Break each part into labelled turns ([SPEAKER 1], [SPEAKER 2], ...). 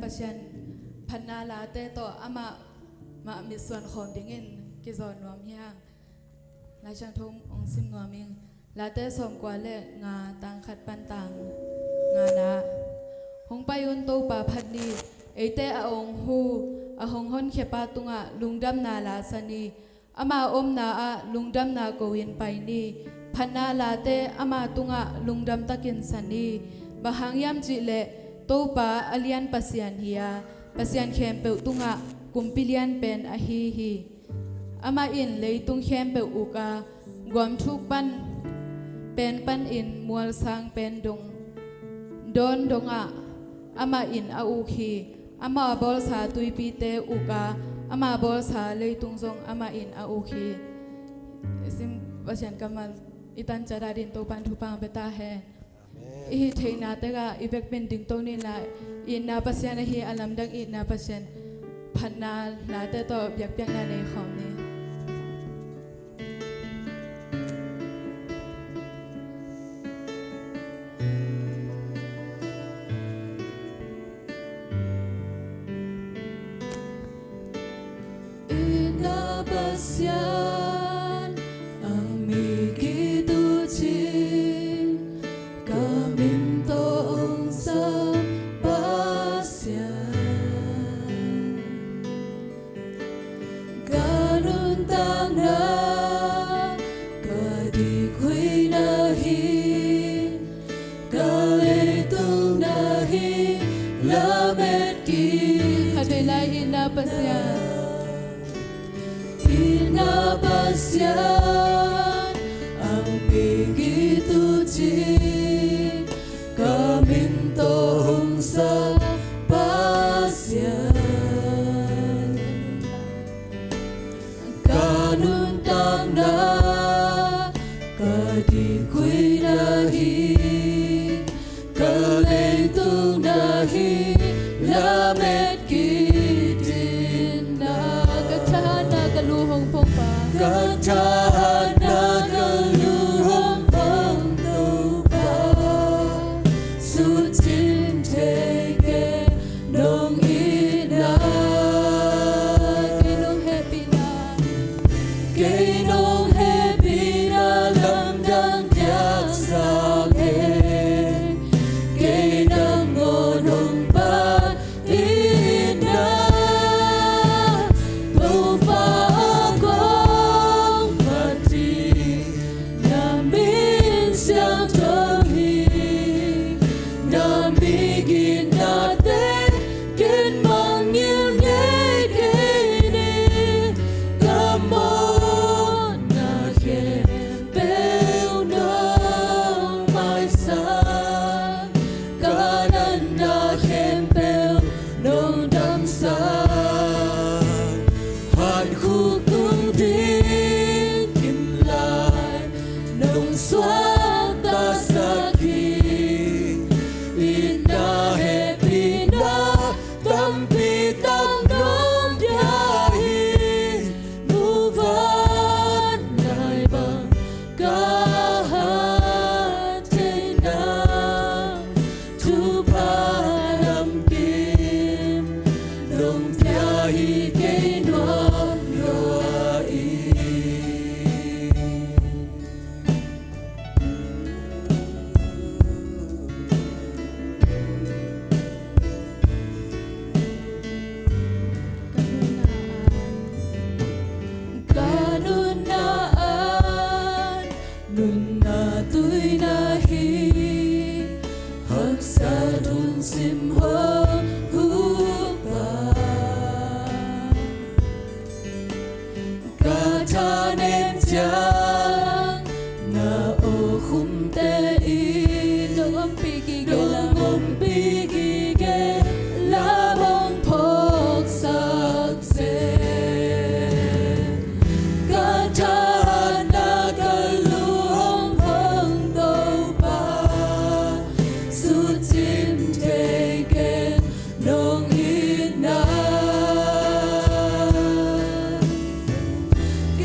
[SPEAKER 1] ปัชญ์พันนาลาเตโตอามามีส่วนของดิ่งเงินกิจอนวมเฮียงลาช่างทงองซิมนวมิงลาเตสมกว่าเลงาตังขัดปันตังงานะหงไปอุนโตปาพัดนีเอเตอองฮูหงฮอนเขปาตุงะลุงดำนาลาสนีอามาอมนาลุงดำนาโกวินไปนีพันนาลาเตอามาตุงะลุงดำตะกินสนีบะหังยามจิเลโตปาอเลียนปัสยันเฮียปัสยันเขมเปตุงะกุมปิเลียนเป็นอฮีอามาอินเลยตุงเขมเปอุกากวมทุกปันเป็นปันอินมัวสังเป็นดงโดนดงอามาอินอุคีอามาบอลสาตุยปีเตอุกาอามาบอลสาเลยตุงซงอามาอินอุคีซิมปัสยันกำมัลอิตันจาราดินโตปันทุปังเปตาเฮอีเทนาเตกะอีเบกเป็นดิ่งโตนี่ละอินนาปัสยันฮีอัลลัมดังอินนาปัสยันพันนาลาเตโตเบียกเบียกนาในของนี้
[SPEAKER 2] Pasyan amigi tuji kamintong sa pasyan ganun tang na kadikoy nahi kalitong nahi lamet ki
[SPEAKER 1] hadilay na pasyan
[SPEAKER 2] Pasyan ang begitu jing kamintong sa pasyan kanun tang na kadikoy nahi kalitong nahi lamet kitin na
[SPEAKER 1] kaluhong pong pa
[SPEAKER 2] Katahan na kaluhong pang Topa Sutin teke nung ina
[SPEAKER 1] Kainong happy na
[SPEAKER 2] Kainong happy na lamdang tiyak sa akin Kainang ngonong pa ina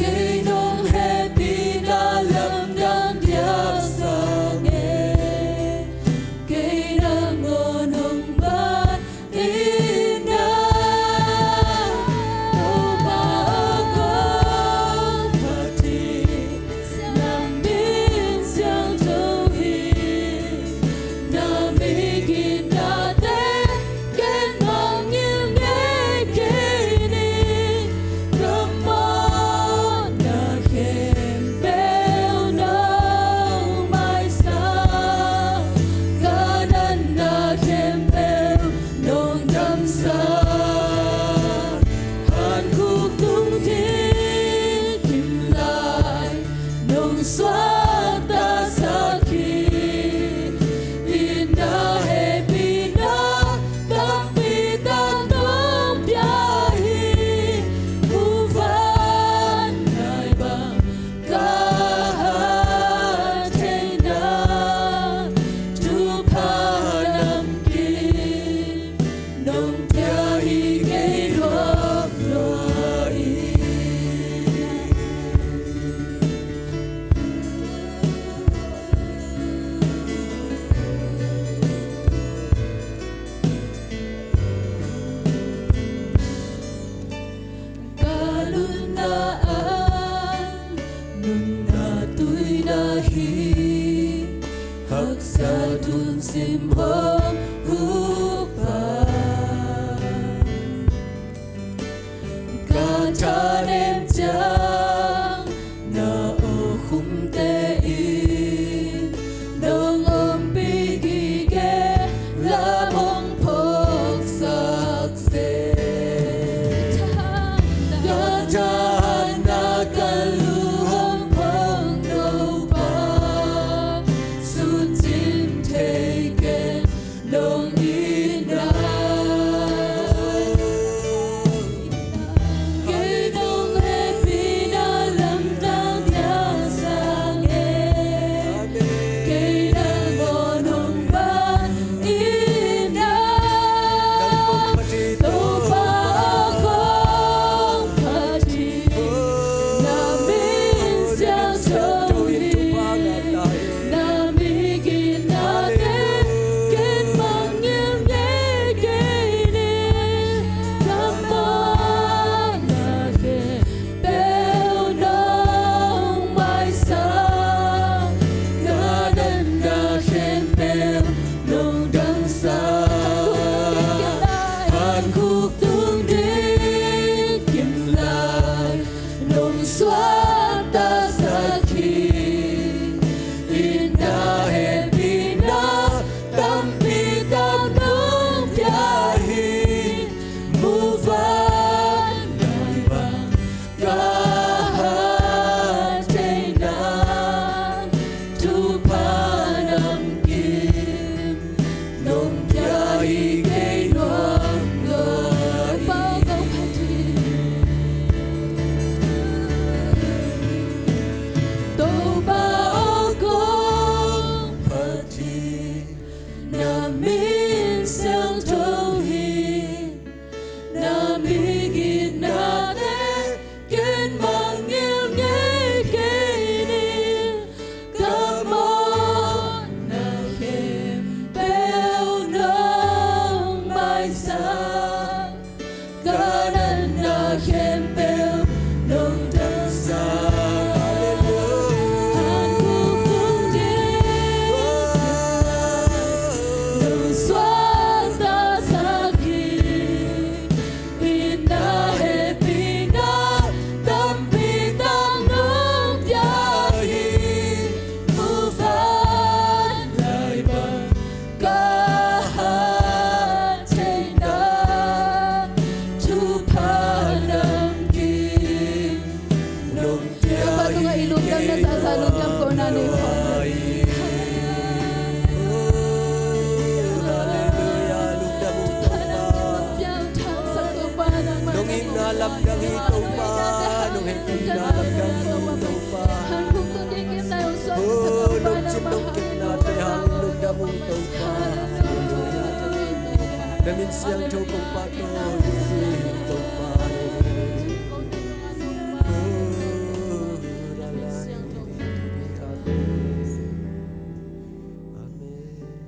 [SPEAKER 2] Kainong happy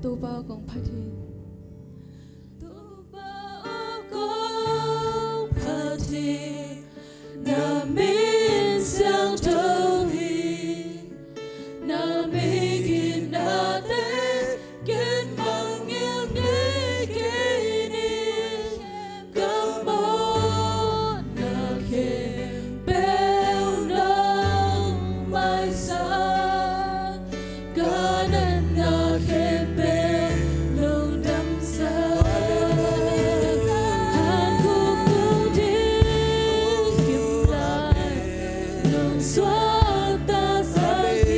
[SPEAKER 1] Topa kong pati.
[SPEAKER 2] Swat ta sa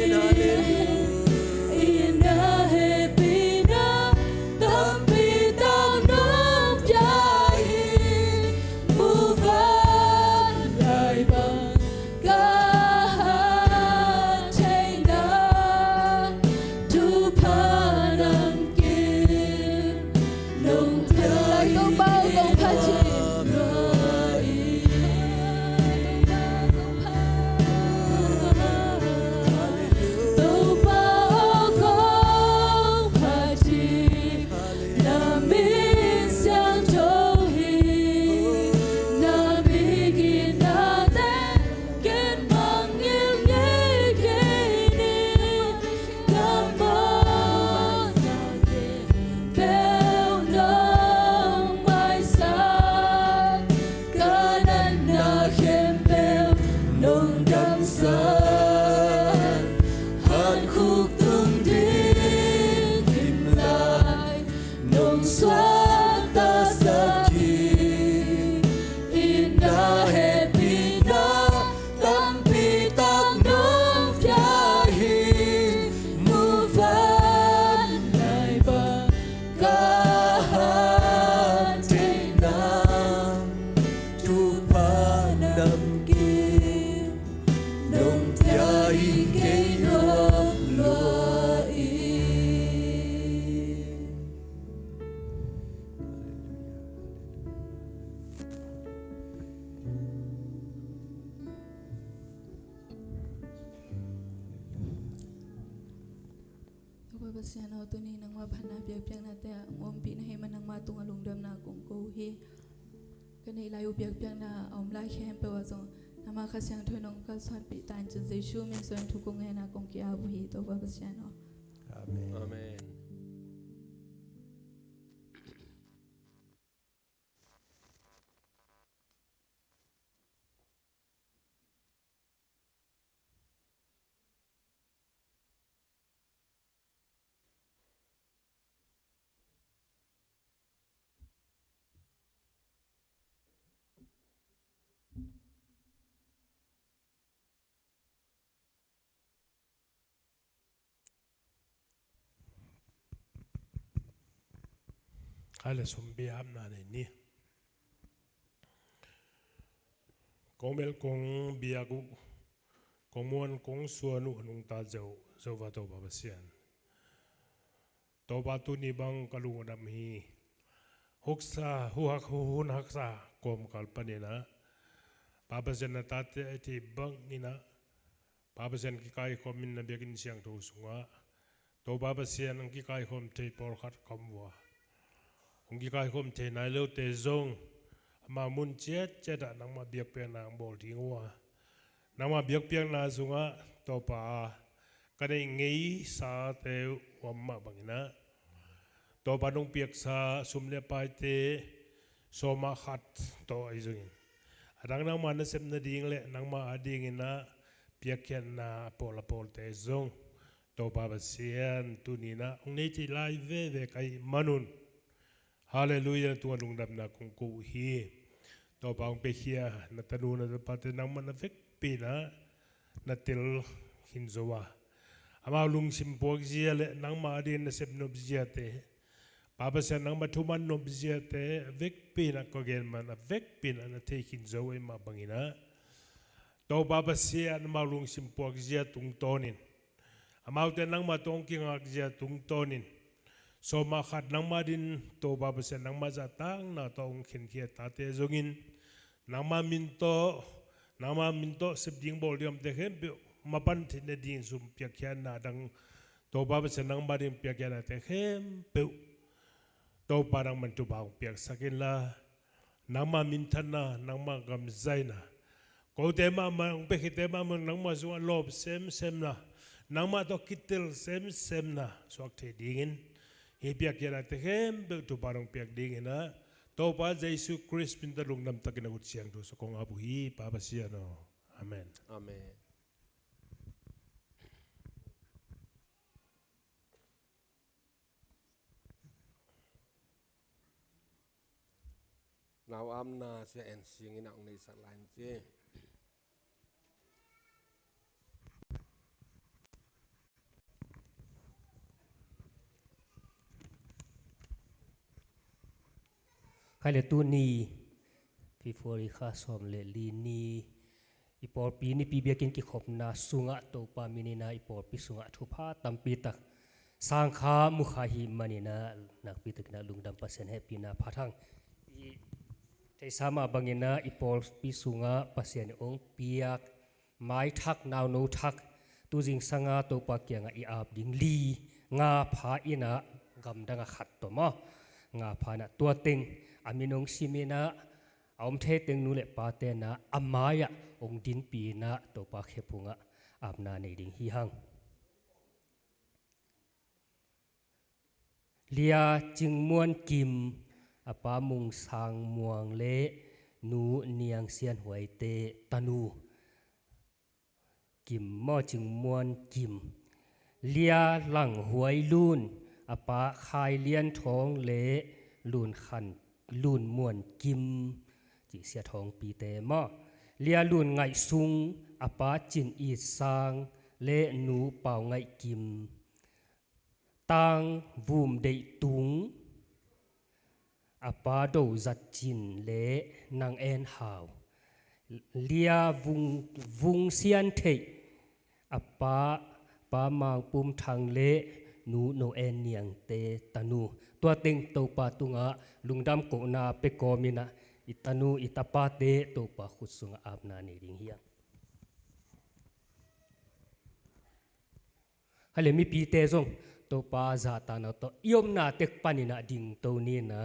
[SPEAKER 1] เสียนเอาตัวนี้นังมาพันนาเปียกเปียกนาแต่งอมปีนให้มันนังมาตรงอารมณ์เดิมนากงกูฮีกันในลายเปียกเปียกนาอมลายแค่เปว่าจงนามาข้าเสียงถอยน้องก็สอนปีตานจะเจชูมีส่วนทุกกงให้นากงกีอาบุฮีตัวว่าเสียนเอา
[SPEAKER 3] อาเมนอาเมนข้าเลยสมบีอับนาในนี้กงเบลกงเบียกุกงมวนกงส่วนนุงตาเจ้าวัตถุบาเสียนตัวบาตุนีบังกลุงดำฮีฮุกซาหูฮักหูหุนฮักซากรมกัลปนินะปาเปเซนตัดเอที่บังนินะปาเปเซนกิกายคอมินนเบียกินเสียงทูสุงะตัวปาเปเซนกิกายคอมเทปอลขัดคำว่าองค์กายคมเทนายเลวเตจงมามุนเจ็ดนังมาเบียกเปียนางบอลทิ้งว่านังมาเบียกเปียนาสุงะต่อป่าก็ได้งี้สาเตวมาบังนะต่อป่านงเปียกสาสุมเลปายเตโซมาขัดต่อไอซุงินดังนังมาเนเซมนาดิ่งเละนังมาอดีงินะเปียกเขียนนาปอลปอลเตจงต่อป่าเสียนตุนีนะองค์นี้ที่ไล่เวกไอมนุนฮาเลลูยาตัวลุงดำนักของกูฮีตัวปางเปียนัตนูนัตปัตนังมันเฟกปีนะนัตติลหินโซวาอามาลุงสิมพวกเจียเลนังมาดีนเซบนบเจียเตป้าเปเซนังมาทุมันนบเจียเตเวกปีนะก็เกณฑ์มันเวกปีนะนัตเทหินโซวามาบังอินะตัวป้าเปเซียนมาลุงสิมพวกเจียตุงโตนินอามาเตนังมาตงกิงอักเจียตุงโตนินสมาขัดนังมาดินโตบาเปเซนังมาจัตังนาตองเข็นเขียตาเตจงอินนังมามินโตสิบดิ่งบอลเดียมเตเข้มเปียวมาปันทินดิ่งซุมเปียกแค่นาดังโตบาเปเซนังมาดินเปียกแค่นาเตเข้มเปียวโตปานังมันตุบางเปียกสักินละนังมามินทันนานังมากำใจนะโกเตมามันเปกิเตมามันนังมาส่วนลบเซมนะนังมาตอกิติลเซมนะสวักเทดิ่งฮิเปียกยันเตเข้มเบิกตุปารองเปียกดิ่งนะโตปาเจสุคริสต์เป็นตะลุงนำตะกินกุศเสียงดูสกองอาบุฮีปาปะเสียโนอาเมนอาเมนนาวอัมนาเสียเอ็นเสียงอินังในสักลายเจ
[SPEAKER 2] ใครเลตูนีพี่ฟอริข้าสอมเลลีนีอีปอปีนี่ปีเบียกินกิขบนาสุงะโตปามินินาอีปอปีสุงะทุพาตัมปีตักสังขามุขาหิมานินานักปีตักนาลุงดำปัสเซนเฮปีนาพัทังเทสามาบังเงินาอีปอปีสุงะปัสเซนองเปียกไม้ทักนาวโนทักตูจิงสังะโตปาเกียงอีอาบดิงลีงาพาอินะกำดังขัดตัวมางาพานะตัวเต็งอามินองซิมินะอมเทเต็งนูเลปาเตนะอามายะองดินปีนะตัวปาเคปุงะอาบนาในดิ่งฮิฮังเลียจึงมวนกิมอปามุงสางมวงเลนูเนียงเซียนหวยเตตานูกิมมอจึงมวนกิมเลียหลังหวยลูนอปาคายเลียนท้องเลลูนขันลูนมวนกิมจิเสียทองปีเตมอเลียลูนไงซุงอปาจินอีสางเลหนูเป่าไงกิมตังวูมเดตุงอปาโดจัดจินเลนางเอ็นหาวเลียวุงเซียนเทอปาปามางปุ่มทางเลนูโนเอ็นเนียงเตตานูตัวเต็งตัวปาตุงะลุงดำโกนาเปโกมินะอิตานูอิตาปาเตตัวปาขุดสุงอาบนาในดิ่งเฮียงฮัลโหลมีปีเตซง ตัวปาจาตานาตัวยมนาเต็กปานินาดิ่งตัวนี้นะ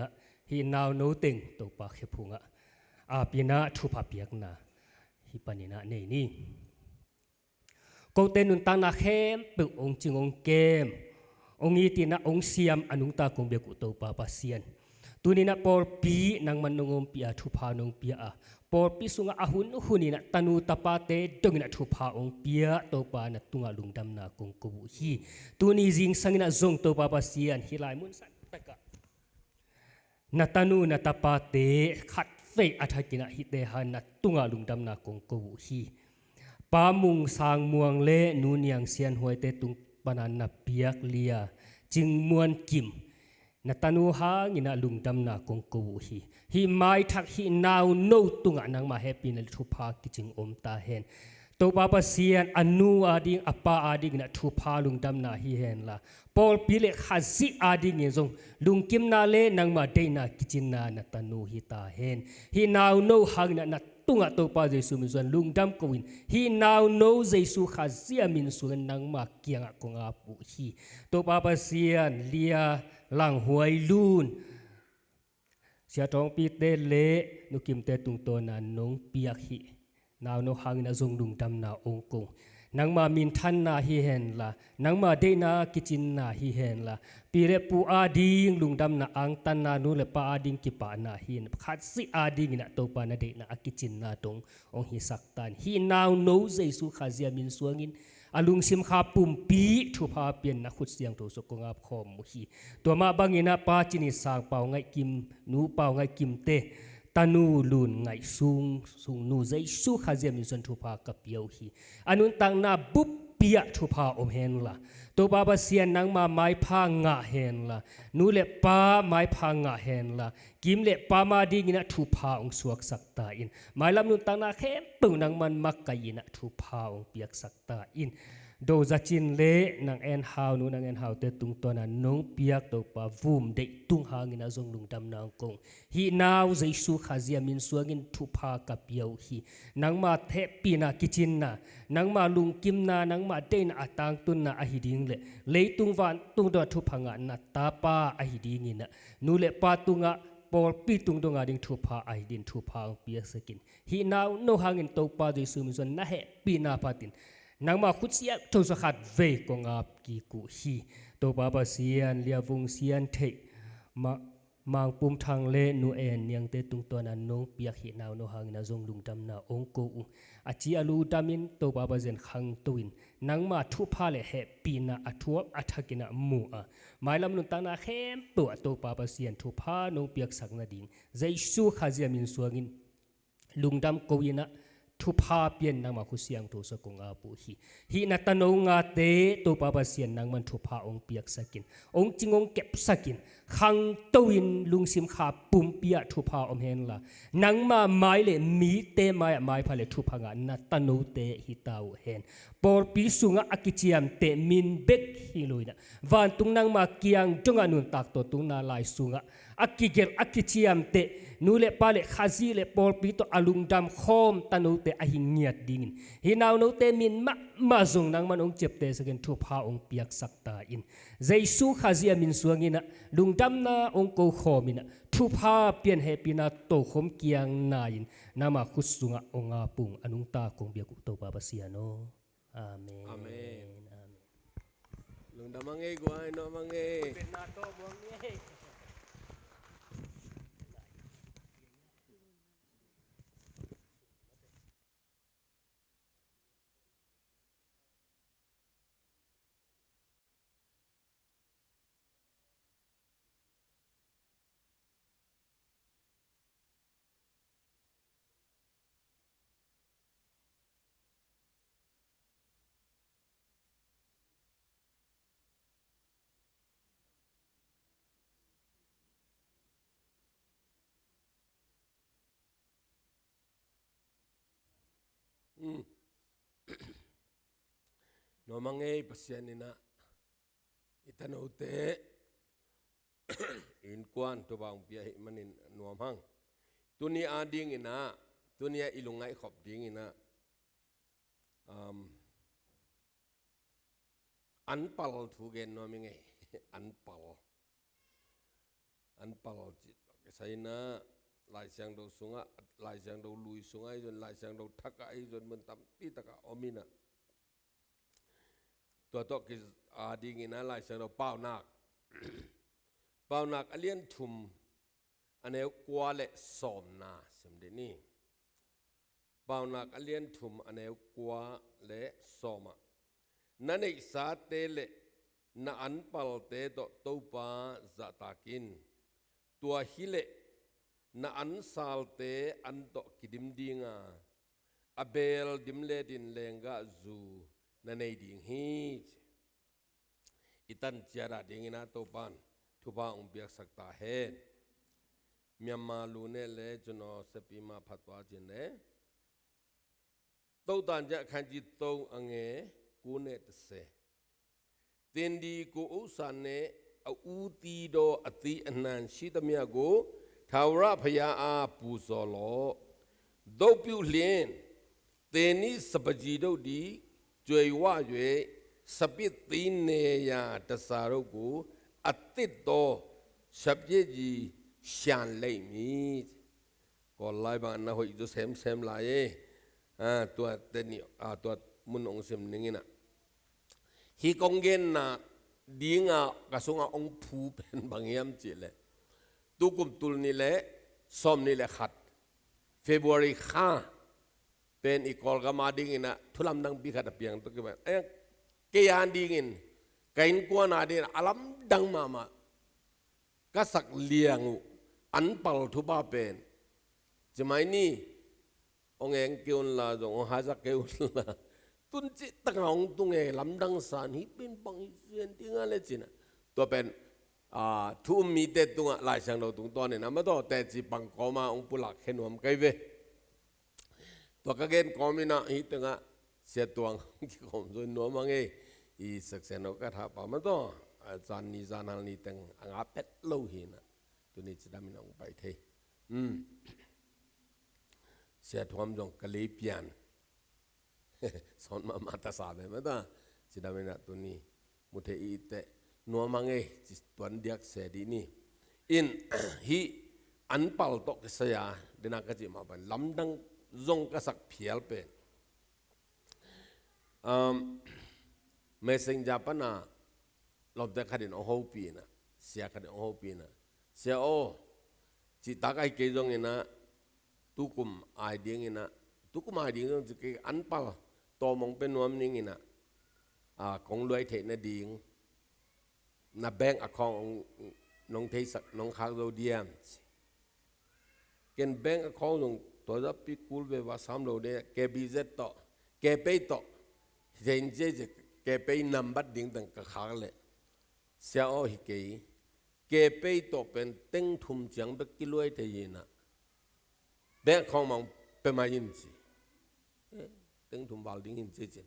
[SPEAKER 2] ฮีนาวโนติงตัวปาเขพุงะอาปีนาทุพาเปียกนาฮีปานินาเนนี่กูเตนุนตังนาเข้มเปิกองจิงองเกมองอีตินาองเสียมอนุงตาคงเบียกุตัวปาปาเซียนตัวนี้นะปอลปีนังมันนงอมปีอาทุพานงปีอาปอลปีสุงอาหุนหุนีนะตานูตาปาเตดงนะทุพาองปีอาตัวปานะตุงอาลุงดำนาคงกูฮีตัวนี้จิงสังนะจงตัวปาปาเซียนฮิลายมุนสันเปกะนะตานูนะตาปาเตขัดเฟยอัฐกินะฮิเตหันนะตุงอาลุงดำนาคงกูฮีปามุงสางมวงเละนูนยังเซียนหวยเตตุงปานันนับเปียกเลียจิงมวนกิมนัตนูหางินะลุงดำนาคงกูฮีไม่ทักฮีนาวโนตุงะนังมาเฮปีนัลทุพากิจิงอมตาเฮนตัวปาปาเซียนอนูอาดิงอปาอาดิงนะทุพาลุงดำนาฮีเฮนละปอลปิเลขัดซิอาดิงเงซงลุงกิมนาเลนังมาเดนากิจินนานัตนูฮีตาเฮนฮีนาวโนหางนะตุงะตัวปาเจสุมิส่วนลุงดำกวินฮีนาวโนเจสุขัดซิอามินส่วนนังมาเกียงะกงอาปุฮีตัวปาปาเซียนเลียหลังหวยลูนเสียทองปีเตเละนุกิมเตตุงตัวนั้นนงเปียกฮีนาวโนหังนะจงลุงดำนาองกงนังมามินทันนาฮีเฮนละนังมาเดนากิจินนาฮีเฮนละปีเรปูอาดิงลุงดำนาอังตันนานูเลปาอาดิงกิปานาฮีนขัดสิอาดิงนะตัวปานาเดนาอากิจินนาตงองฮิสักตันฮีนาวโนเจสุขาเซียมินสวงินอลุงซิมขาปุ่มปีทุพาเปลี่ยนนักขุดเสียงตัวสกงอาบคอมมุฮีตัวมาบังอินาปาจินิสางเป่าไงกิมนูเป่าไงกิมเตตานูลุนไงซุงนูใจสู้ขาเจียมินส่วนทุพากับเปียวฮีอนุนตังนาบุปเปียทุพาอมเฮนละตัวบาบาเซียนนังมาไม้พางะเฮนละนูเล็ปาไม้พางะเฮนละกิมเล็ปามาดีกินะทุพาองสวกสักตาอินไม้ลำนุนตังนาเข้มปุ่งนังมันมักกายินะทุพาองเปียกสักตาอินโดจะจินเละนังแอนฮาวนูนังแอนฮาวเตตุงตัวนั้นนงเปียกตัวปาวุมเด็กตุงหางินะจงลุงดำนางกงฮีนาวใจสู้ขาเจียมินสวงินทุพากับเปียวฮีนังมาเทปีนากิจินนานังมาลุงกิมนานังมาเดนอาตังตุนนาอหิดิงเละเลยตุงวันตุงดอทุพังะนาตาปาอหิดิงินะนูเละปาตุงะปอลปีตุงดงอาดิงทุพาอหิดินทุพาเปียสกินฮีนาวโนหางินตัวปาใจสู้มิส่วนนะเฮปีนาปาตินนังมาขุดเสียทุสขัดเวกงอาบกีกุฮีตัวปาปาเซียนเลียวงเซียนเทมางปุ่มทางเล่นูเอ็นยังเตตุงตัวนั้นนงเปียกหินาวโนหางนาจงลุงดำนาองกูอาจีอาลูดามินตัวปาปาเซียนขังตุวินนังมาทุพาเลเฮปีนาอัทวบอัทกินะมูอาหมายลำนุนตังนาเข้มตัวตัวปาปาเซียนทุพานงเปียกสักนาดิงใจสู้ขาเจียมินสวงินลุงดำกูวินะทุพาเปลี่ยนนังมาคุเสียงตัวสกงอาปุฮีนัตโนงาเตตัวปาปาเซียนนังมันทุพาองเปียกสกินองจิงองเก็บสกินขังตวินลุงซิมขาปุ่มเปียทุพาอมเฮนละนังมาไม้เลมีเตไม้พาเลทุพางานัตโนเตฮิตาวเฮนปอร์ปีสุงอากิจิยมเตมินเบกฮิลุยนะวันตุงนังมาเกียงจงอนุนตักตัวตุงนาลายสุงอากิเกลอากิจิยมเตนูเลปาเลขาซีเลปอลปีโตอลุงดำคอมตานูเตอหิงเงียดดิ่งฮินาวนูเตมินมาจงนังมันองเจ็บเตสกันทุพาองเปียกสักตาอินเจสูขาซีมินสวงินะลุงดำนาองโกคอมินะทุพาเปลี่ยนเฮปินาโตคมเกียงนาอินนามาคุสุงะองอาปุงอนุงตาคงเบียกุโตปาปาเซียโนอาเมนอาเมน
[SPEAKER 4] ลุงดำมังเอ้กว่าน้องมังเอ้
[SPEAKER 2] เป็นนาโตมังเอ้
[SPEAKER 4] น้องมังเอ้ปัสยานินะอิตานุเตอินกวนตัวบางเปียหิมันินนัวมังตัวนี้อาดิงอินะตัวนี้อิลุงไงขอบดิงอินะอันปัลทูเกนน้องมังเอ้ อันปัลจิตใช่นะลายเสียงเราสุงะลายเสียงเราลุยสุงะจนลายเสียงเราทักไอจนมันตั้มปีตะกะอมินะตัวโตกิดีงินะลายเสียงเราเป้านักอเลียนทุมอันนี้กว่าเละสมนาสมเดนี่เป้านักอเลียนทุมอันนี้กว่าเละสมะนั่นเองสาเตเลน่าอันปัลเตโตตูปาจะตากินตัวฮิเลน่าอันซาลเตอันโตกิดิมดิงาอเบลดิมเลดินเลงกาจูนั่นเองดิงฮีอิตันเจาระดิงินาโตปันทุบาองเบียกสักตาเฮเมียมาลูเนเลจโนสปีมาพัดวาจินเนโตตันจะขันจิตโตอังเงกูเนตเซเต็นดีกูอุสันเนอูตีโดอติอนันชิตเมียกูทาวราพยาอาปูโซโลดอปิวเลียนเตนิสปจีโดดีจวยว่าจวยสปิดตีเนียตสารุกูอติโตสับเยจีชันเลยมีก็ไล่บางนะหอยดูเซมไล่ตัวเตนี่ตัวมุนองเซมนี่นะฮีกงเกนนะดีงากระทรวงองผูเป็นบางอย่างจีเลยตุกุมตุลนี่แหละสมนี่แหละขัดเฟบรุรีข้าเป็นอีกอลกามาดิ้งนะทุลำดังปีขัดเปียงตัวกี่แบบเกียนดิ้งกินกวนอาดีนะอลัมดังมาก็สักเลี้ยงอันปัลทุบาเป็นจะไม่นี่องเองเกี่ยวละจงหาสักเกี่ยวละตุนจิตตั้งองตุงเอลำดังสานฮิเป็นปังเสียนที่งานเลยจีนะตัวเป็นทุ่มมีเต็ดตุงลายเสียงเราตุงตัวเนี่ยนะไม่ต้องแต่จีปังกอมาองปุลักเห็นหัวมันไกลเวตัวก็เกณฑ์กอมินะฮิตุงเสียตัวที่ผมส่วนหัวมันเออีสักเซนก็ท้าป่าไม่ต้องจานนี้จานนั้นนี่ตั้งอ่างเป็ดเล่าหินะตัวนี้จะได้ไม่ต้องไปเทเสียทวมจงกะลีเปียนสอนมาตาสาเลยมั้ยตาสิดามินะตัวนี้มุเทอีเตนัวมังเอจิตัวเดียกเสดีนี่อินฮีอันปัลตกเสียเดนักจิมาบันลำดังจงกษักเพียลเป็นเมสิงจาปนาลบเด็กขัดินโอโฮปีนะเสียขัดินโอโฮปีนะเสียโอจิตากไอเกยจงเงินะตุกุมไอเดียงเงินะตุกุมไอเดียงจะเกอันปัลโตมองเป็นนวมนิ่งนะของรวยเทนดิ่งนับแบงค์ของน้องเทศน้องข้าวเดียมเกินแบงค์ของน้องตัวจะพิคูลเวว่าสามโลเดียแกบิเซตโตแกไปโตเห็นเจ๊แกไปนำบัดดิ่งตั้งกะขาเลยเสียอ้อฮิเกยแกไปโตเป็นเต็งทุ่มจังเบกิลวยเทียนะแบงค์ของมันเป็นมายินสิเต็งทุ่มบาลดิ่งยินเจน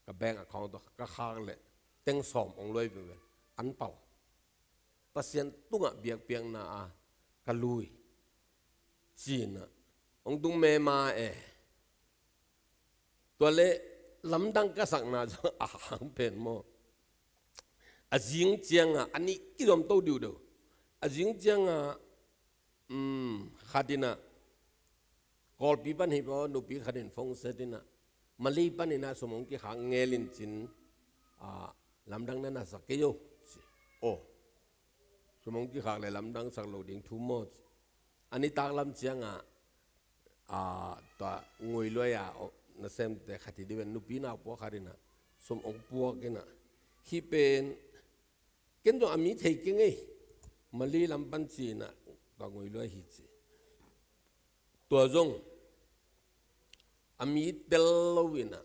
[SPEAKER 4] กับแบงค์ของตัวกะขาเลยเต็งสอมองลอยไปเป็นอันเป่าปัสยันตุงะเบียกเปียงนาอากะลุยจีนองตุงเมมาตัวเล่ลำดังกษักนาจะอาหารเป็นโมอาจิงเจียงอันนี้กิโลมโตดิวดูอาจิงเจียงขัดินะกอลปีปันหิบนุปีขัดินฟงเสดินะมาลีปันหินะสมองที่หางเงลินจินลำดังนั้นน่ะสักเกโยโอ้สมองที่หางเลยลำดังสักโลดิ่งทุ่มหมดอันนี้ตากลำเจียงตัวงวยลอยนั่นเซมแต่ขัดที่เดินนุปีน่าปัวขัดินะสมองปัวกันนะที่เป็นกันตัวอามีเทกิงมาลีลำปันจีน่ะตัวงวยลอยหิจีตัวจงอามีเดลลวินะ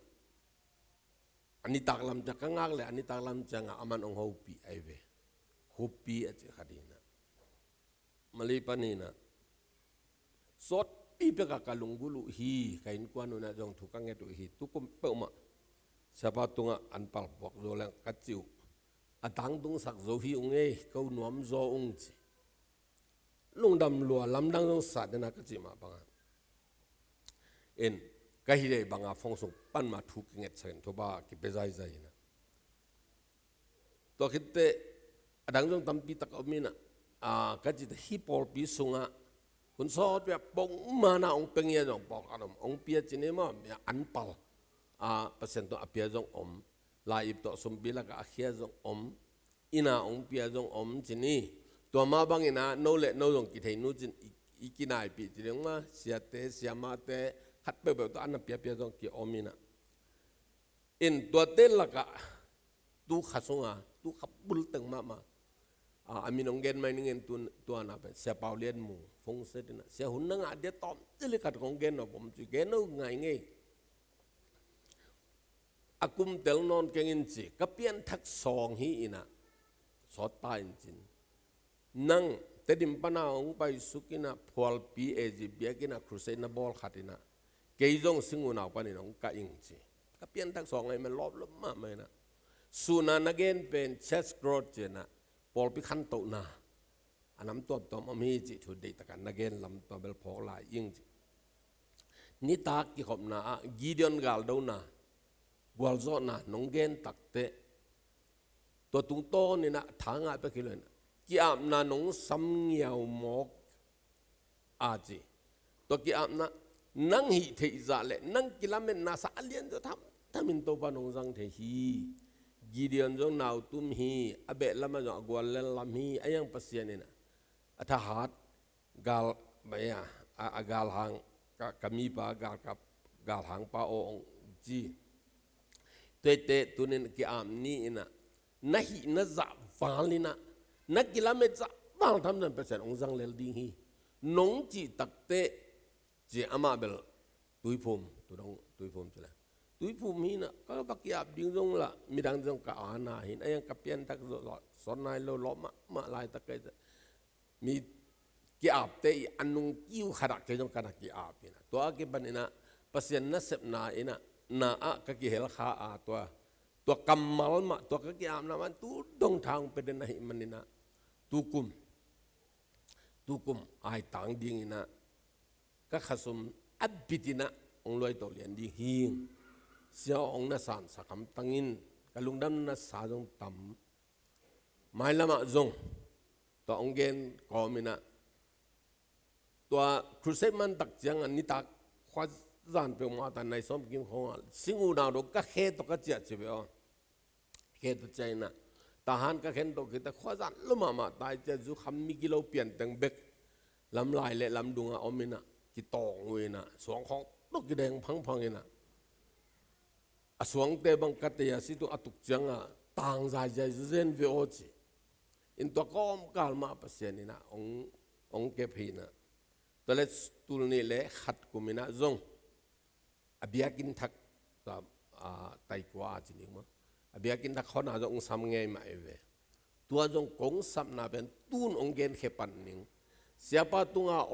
[SPEAKER 4] อันนี้ตากลำจะกังงักเลยอันนี้ตากลำจะงอามันองฮูปีไอเวฮูปีอาจจะขัดนะมาลีปันนี่นะสดปีเปกะกะลุงกุลุฮีkain kuanu na jong tukang etu hi tukum peuma siapa tunga anpal pok zo lang kaciu atang tung sak zo hi unge kau nuam zo ung chi lung dam lua lam dang jong sa de na kaci ma banga en ka hi de banga phong sung pan ma thuk nget chen thoba ki bezai zai na to khitte ดังจงตำปีตะกอมินะก็จิตฮิปอลปีสุงะคุณสอดแบบปงมานาองเป็งยาจงปอกอารมองเปียจินเอมาอันปัลเปอร์เซ็นต์ตัวอเปียจงลายตัวสมบีละก็อาเขียจงอินาองเปียจงจินีตัวมาบางอินาโนเล่โนจงกิเทนูจินอีกินายปีจิเรื่องมาเสียเตเสียมาเตขัดเปแบบตัวอันนั้นเปียจงกิมินะอินตัวเต้นละก็ตูขัดสงะตูขับบุลตึงมาอามินองเกนไม่นึงเงินตัวน่ะเป็นเสียเปล่าเลียนหมูฟงเสด็จนะเสียหุ่นนั่งอาเดียตอมจะเรียกขัดของเกนนะผมจุเกนเอาไงไงอากุมเตลนอนเก่งจีก็เปลี่ยนทักสองฮีนะสอดตายจริงนั่งแต่ดิมปนาองไปสุกินะพอลปีเอจีเบียกินะครูเซนบอลขัดนะเกยจงสิงห์นาวปานิน้องก็อิงจีก็เปลี่ยนทักสองไงมันลบมาไหมนะสุนันเกนเป็นเชสกรอดเจนะพอลปีขันโตนาอันนั้นตัวมีจิทุเดตกันนักเกนลำตัวเบลพอลายยิงจินิตากิขบนากีเดียนกาลดูนากวลโซนาน้องเกนตักเตตัวตุงโตนี่นะทางไปกิเลนกีอาบนาน้องสัมเงียวหมอกอาจีตัวกีอาบนานั่งหิเทจาเลนั่งกิลาเมนนาสาเลียนจะทำมินโตปานองสังเทฮีกีเดียนจงนาวตุมฮีอเบลมาจงกวลเลนลำฮีไอยังปัสยานี่นะทหารกาลไม่กาลหางกามีปากาลกับกาลหางปาองจีเตตุนินกิอามนี่นะนักนักจับฟังลินะนักกิลาเมตรฟังทำนั้นเป็นเศษองค์สังเลลดิ้งฮีน้องจีตักเตจีอามาเบลตุยพมตุดองตุยพมใช่ไหมตุยพมฮีนะก็ปักยาบดิ้งจงละมีดังจงกะอานาหินไอ้ยังกับเปียนตักสอนนายโลล้อมาลายตะเกยมีกีอาบเตยอันนุ่งกิ้วขดักเกยจงขดักกีอาบนะตัวอากิบันนี่นะเปอร์เซ็นต์นัสเซปนาอินะนาอะก็กีเฮลขาตัวกำมัลมาตัวก็กีอาบนะมันตูดงทางไปเดินให้มันนี่นะตูกุมไอต่างดิ่งนะก็ขสมอับบิตินะองลอยตัวเลียนดิ่งหิงเสียองนัสานสักคำตั้งินกลุงดำนัสสาจงต่ำไม่ละมาจงตัวองเกนก็มีนะตัวครูเซมันตักจังอันนี้ตักขวาจานเป็นมาแต่ในสมกิมของสิงูนาดูก็เขตตัวก็เจียดใช่ไหมอ๋อเขตตัวใจนะทหารก็เห็นตัวคือแต่ขวาจานลุ่มมาตายจะจุคำมีกิโลเปลี่ยนแต่งเบกลำลายและลำดุงเอามีนะกิตองเวนะสวงของตกแดงพังๆนะสวงเตบังกัตยาสิตัวอตุกจังต่างใจเย็นวิโอจีอินตัวก้อมกาลมาเปอร์เซ็นต์นี่นะองเก็บหินะตัวเล็กตัวนี้เละขัดกุมินะจงอเบียกินทักกับไตกว่าจริงมั้งอเบียกินทักเขาหน้าจงซ้ำไงมาเอเวตัวจงกงซ้ำหน้าเป็นตูนองเกนเขปันนิงsiapa tu nga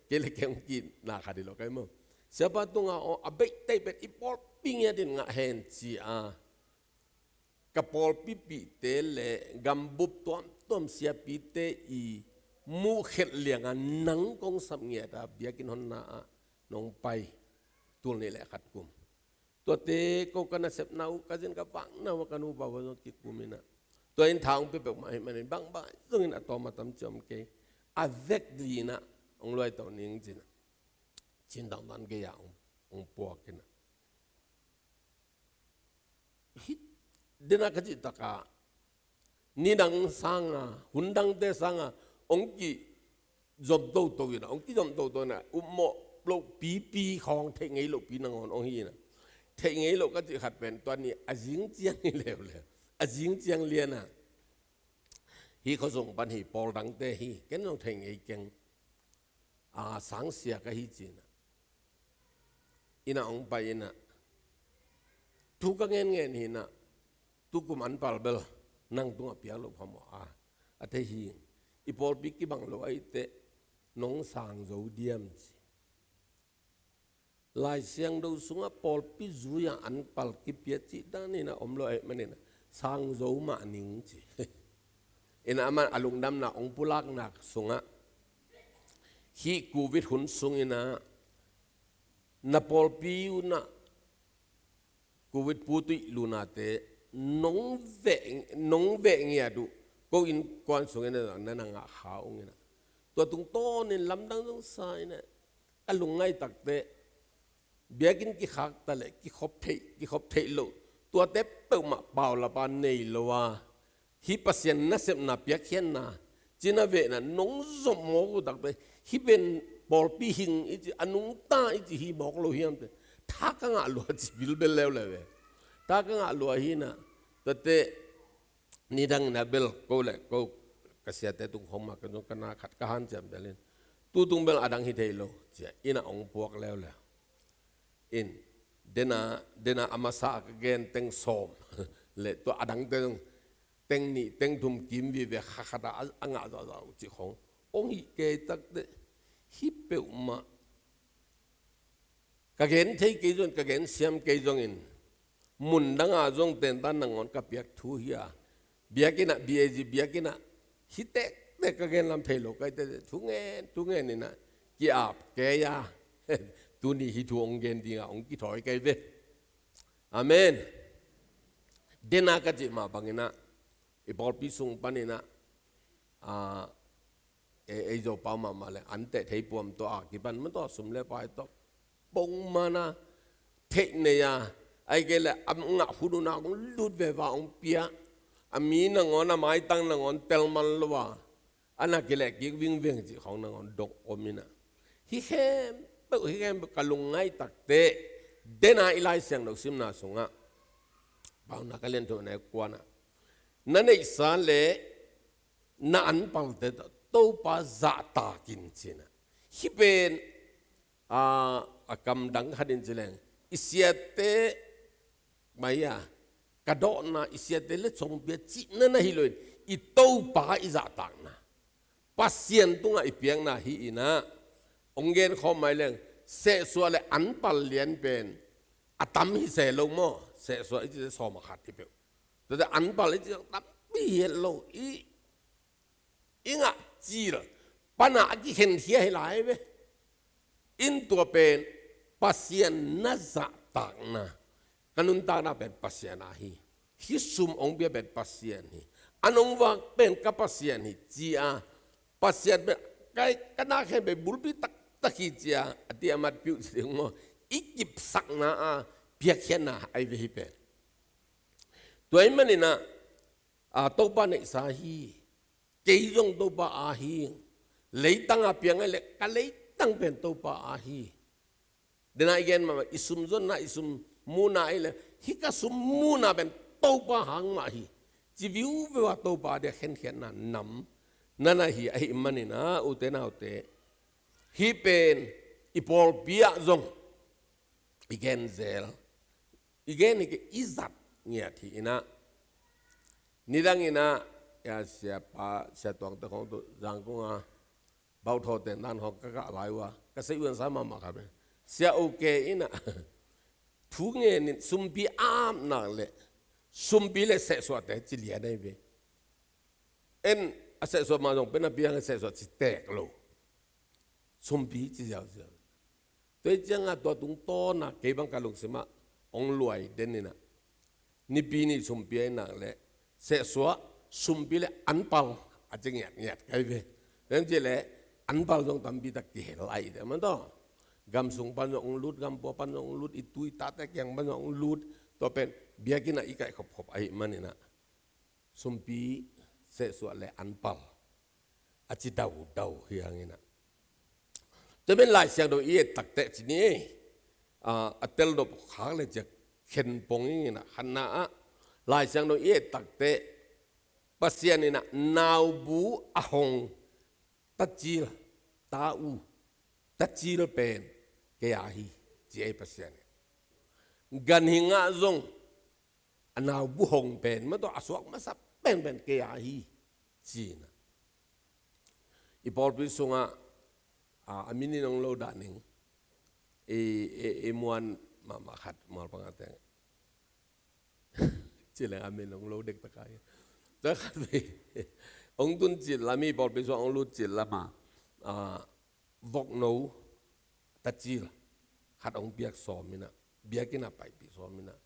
[SPEAKER 4] kele kem ki na khadi lo kai mo siapa tu nga abe tai bet ipol pingya din nga hen chi kapol pipi te le gambup tom sia pi te I mu khet liang nang kong sam nge ta biakin hon na nong pai tul ni le khat kum to te ko kana sep nau ka jin ka pang na wa kanu ba wa ki kumina to in thang pe pe ma man bang ba zung in atoma tam chom ke avec dina on loi to ning jin chin dang dan ge ya on po kina hit dina ka ji taka ni dang sanga hundang te sanga on ki job do to ina on ki job do to na mo lo pi khong the ngei lo pi nang on on hi na the ngei lo ka ji khat pen to ni ajing chiang ni lew le ajing chiang lian na hiเขาส่งปัญหาปอลดังเตhiเกันต้องเทงไอ้เก่งสังเสียก็ฮิจินะอินาองไปนะทุกเงินหินะทุกมันปัลเบลนั่งตัวเปียลุพมอัตหิอีปอลปิกิบังโลไอเตน้องสังโจเดียมลายเสียงดูสุงปอลปิจูยอันปัลกิเปียจิด้านนี่นะอมโลไอมันนี่นะสังโจมานิงจิอินามันอารมณ์ดำนะองปุลักนักสุงะฮีกูวิทหุนสุงอินะนับปอลปิวนะกูวิทปูตุลูนาเตน้องเวงเงียดูก ก็อินกวนส่งเนี่ยนั่นงาขาวเงี้ยตัวตรงโตเนี่ยลำดังตรงสายเนี่ยอลุงไงตักเตะเบียกินกี่ขักตะเล็กกี่ขบเทโลตัวเตะเปิดมาเปล่าละปานเนยละว่าฮิปัสยันนัสเซมนาเปียกเขียนนาจีน่าเวน่ะน้องสมมติตักเตะฮิเป็นบอลปีหิงอีจีอนุงตาอีจีฮิบอกโลหิมเตะถ้ากังอาลัวจีบิลเบลเลวเลยถ้ากังอาลัวหินะแต่เตะนี่ดังนาเบลก็เลยก็กษัตริย์ตุงหอมมากันจงกันนาขัดกหันจำเบลินตูตุงเบลอดังฮิเทโลจีอินะองพวกแล้วเลยอินเดน่าอามาสากเกนเต็งสอมเลยตัวอดังเต็งนี่เต็งทุมกิมวิเวขัดขัดอ่างอาจารย์จีขององฮิเกตักเตฮิเปอุมากะเกนเทกิจงกะเกนเสียมกิจงอินมุนดังอาจงเต็นตันนังอนกับเปียกทูเฮียเบียกินะเบียจีเบียกินะฮิเตเตกะเกนลำเทโลก็เตทุเงนี่นะกีอาบแกยาตัวนี้ฮิทูองเกนดีงาองกิถอยไกเวอาเมนเดนากะจิมาบังนะอีบอลพิสุงปานินะไอโจปามาเลยอันเตะเทปวมตัวอากิบันมันตัวสมเลไปตัวปงมานะเทเนียไอเกลอำงะฟุดุนาองลุดเววาองเปียอามีนังอนไม้ตั้งนังอนเตลมันลวะอันนั้นเกลกิวิ่งเวียงจีของนังอนดกอมินะฮิเฮมเปิดฮิเฮมกะลุงไงตักเตะเดนาอิไลเสียงดอกซิมนาสงะบางนักเรียนตัวไหนกวนนะนั่นไอสารเลนั่นปังเตะตัวป้าจะตากินจีนะฮิเป็นกำดังขัดินจีเลงอิเสียเตะไม่ยากระโดดนะอิเสียเตะเล็ดสมเปียจีนั่นนะฮิโลนอิตัวป้าอิจะตากนะปัสเซียนตุงไอเปียงนะฮีนะองเกนเขาหมายเลงเสส่วนเลยอันปัลเลียนเป็นอัตมฮิเสลงโมเสส่วนที่จะสอมาขัดที่เปล่าแต่อันปัลที่จะตับเปียโลอิงะจีละปัญหาที่เห็นเทียให้หลายเว้อินตัวเป็นปัสยานนัจตักนะกันุนตานะเป็นปัสยานาฮีฮิสุมองเบียเป็นปัสยานีอันองว่าเป็นกับปัสยานีจีอาปัสยานเป็นไก่กันนักเห็นเป็นบุลปิตักฮีจีอาที่อามัดพิวสิงโมอีกิบสักนะเพียกเขียนนะไอเวฮิเป็นตัวเองมันนี่นะตัวบ้านในสาฮีเกี่ยงตัวบ้าอาฮีเลยตั้งอาเปียงไอ้เล็กกันเลยตั้งเป็นตัวบ้าอาฮีเดี๋ยวนั้นเองมาอิสุมจนนะอิสุมมูนาไอ้เล็กฮิกาสุมมูนาเป็นตัวบ้าหางมาฮีจีวิวเวว่าตัวบ้าเด็กเห็นนั่นนำนั่นนะฮีไอ้มันนี่นะอุเทนาอุเทฮีเป็นอีพอลเบียจงอีเกนเซลอีเกนนี่ก็อิจัดเนี่ยทีนะนี่ดังนี้นะยาเสียป้าเสียตัวของตัวจังกงบ่าวทอเต็นนั่นของก็อะไรวะก็เสียวันสามมาครับเสียโอเคอินะทุกเงี้ยนี่สุมปีอามนั่งเลยสุมปีเลยเสียสวดแต่จิเลียได้เว้เอ็นเสียสวดมาตรงเป็นนับเบียงเสียสวดจิแตกโลสุมปีจิเดียวตัวจังตัวตุงโตนะเก็บังการลงสมาองรวยเด่นนี่นะนี่ปีนี้สุมปีนั่งเลยเสียสวดสุมปีเลยอันปัลอาจจะเงียบใครเว้เรื่องจีเลยอันปัลต้องทำปีตะเกียร์ไรแต่มันต้องกำสุงปันองลุดกำปัวปันองลุดอิตุยตาแต่แกงปันองลุดตัวเป็นเบียกินอีกไก่ขบไอ้มันนี่นะสุมปีเสียสวดเลยอันปัลอาจจะเดาเฮียงนี่นะจะเป็นลายเสียงโดยเอตักเตะจีนี้อัตเตลดบขาเลยจะเข็นปงนี่นะขณะลายเสียงโดยเอตักเตะปัสยานี่นะนาวบูอาหงตัดจีลตาอูตัดจีลเป็นเกียร์ฮีจีไอปัสยานี่กันหิงะจงนาวบูหงเป็นมันต้องอาศักมาสับเป็นเกียร์ฮีจีนะอีพอลพิสุงะอามินินองโลดานิงมวนมาขัดมาปังแต่จีเลยอามินองโลเด็กตะกายจะขัดไปองตุนจิตละมีพอลพิสุงองโลจิตละมาวกโนตัดจีลขัดองเบียกสอมินะเบียกินาไปปีสอมินะ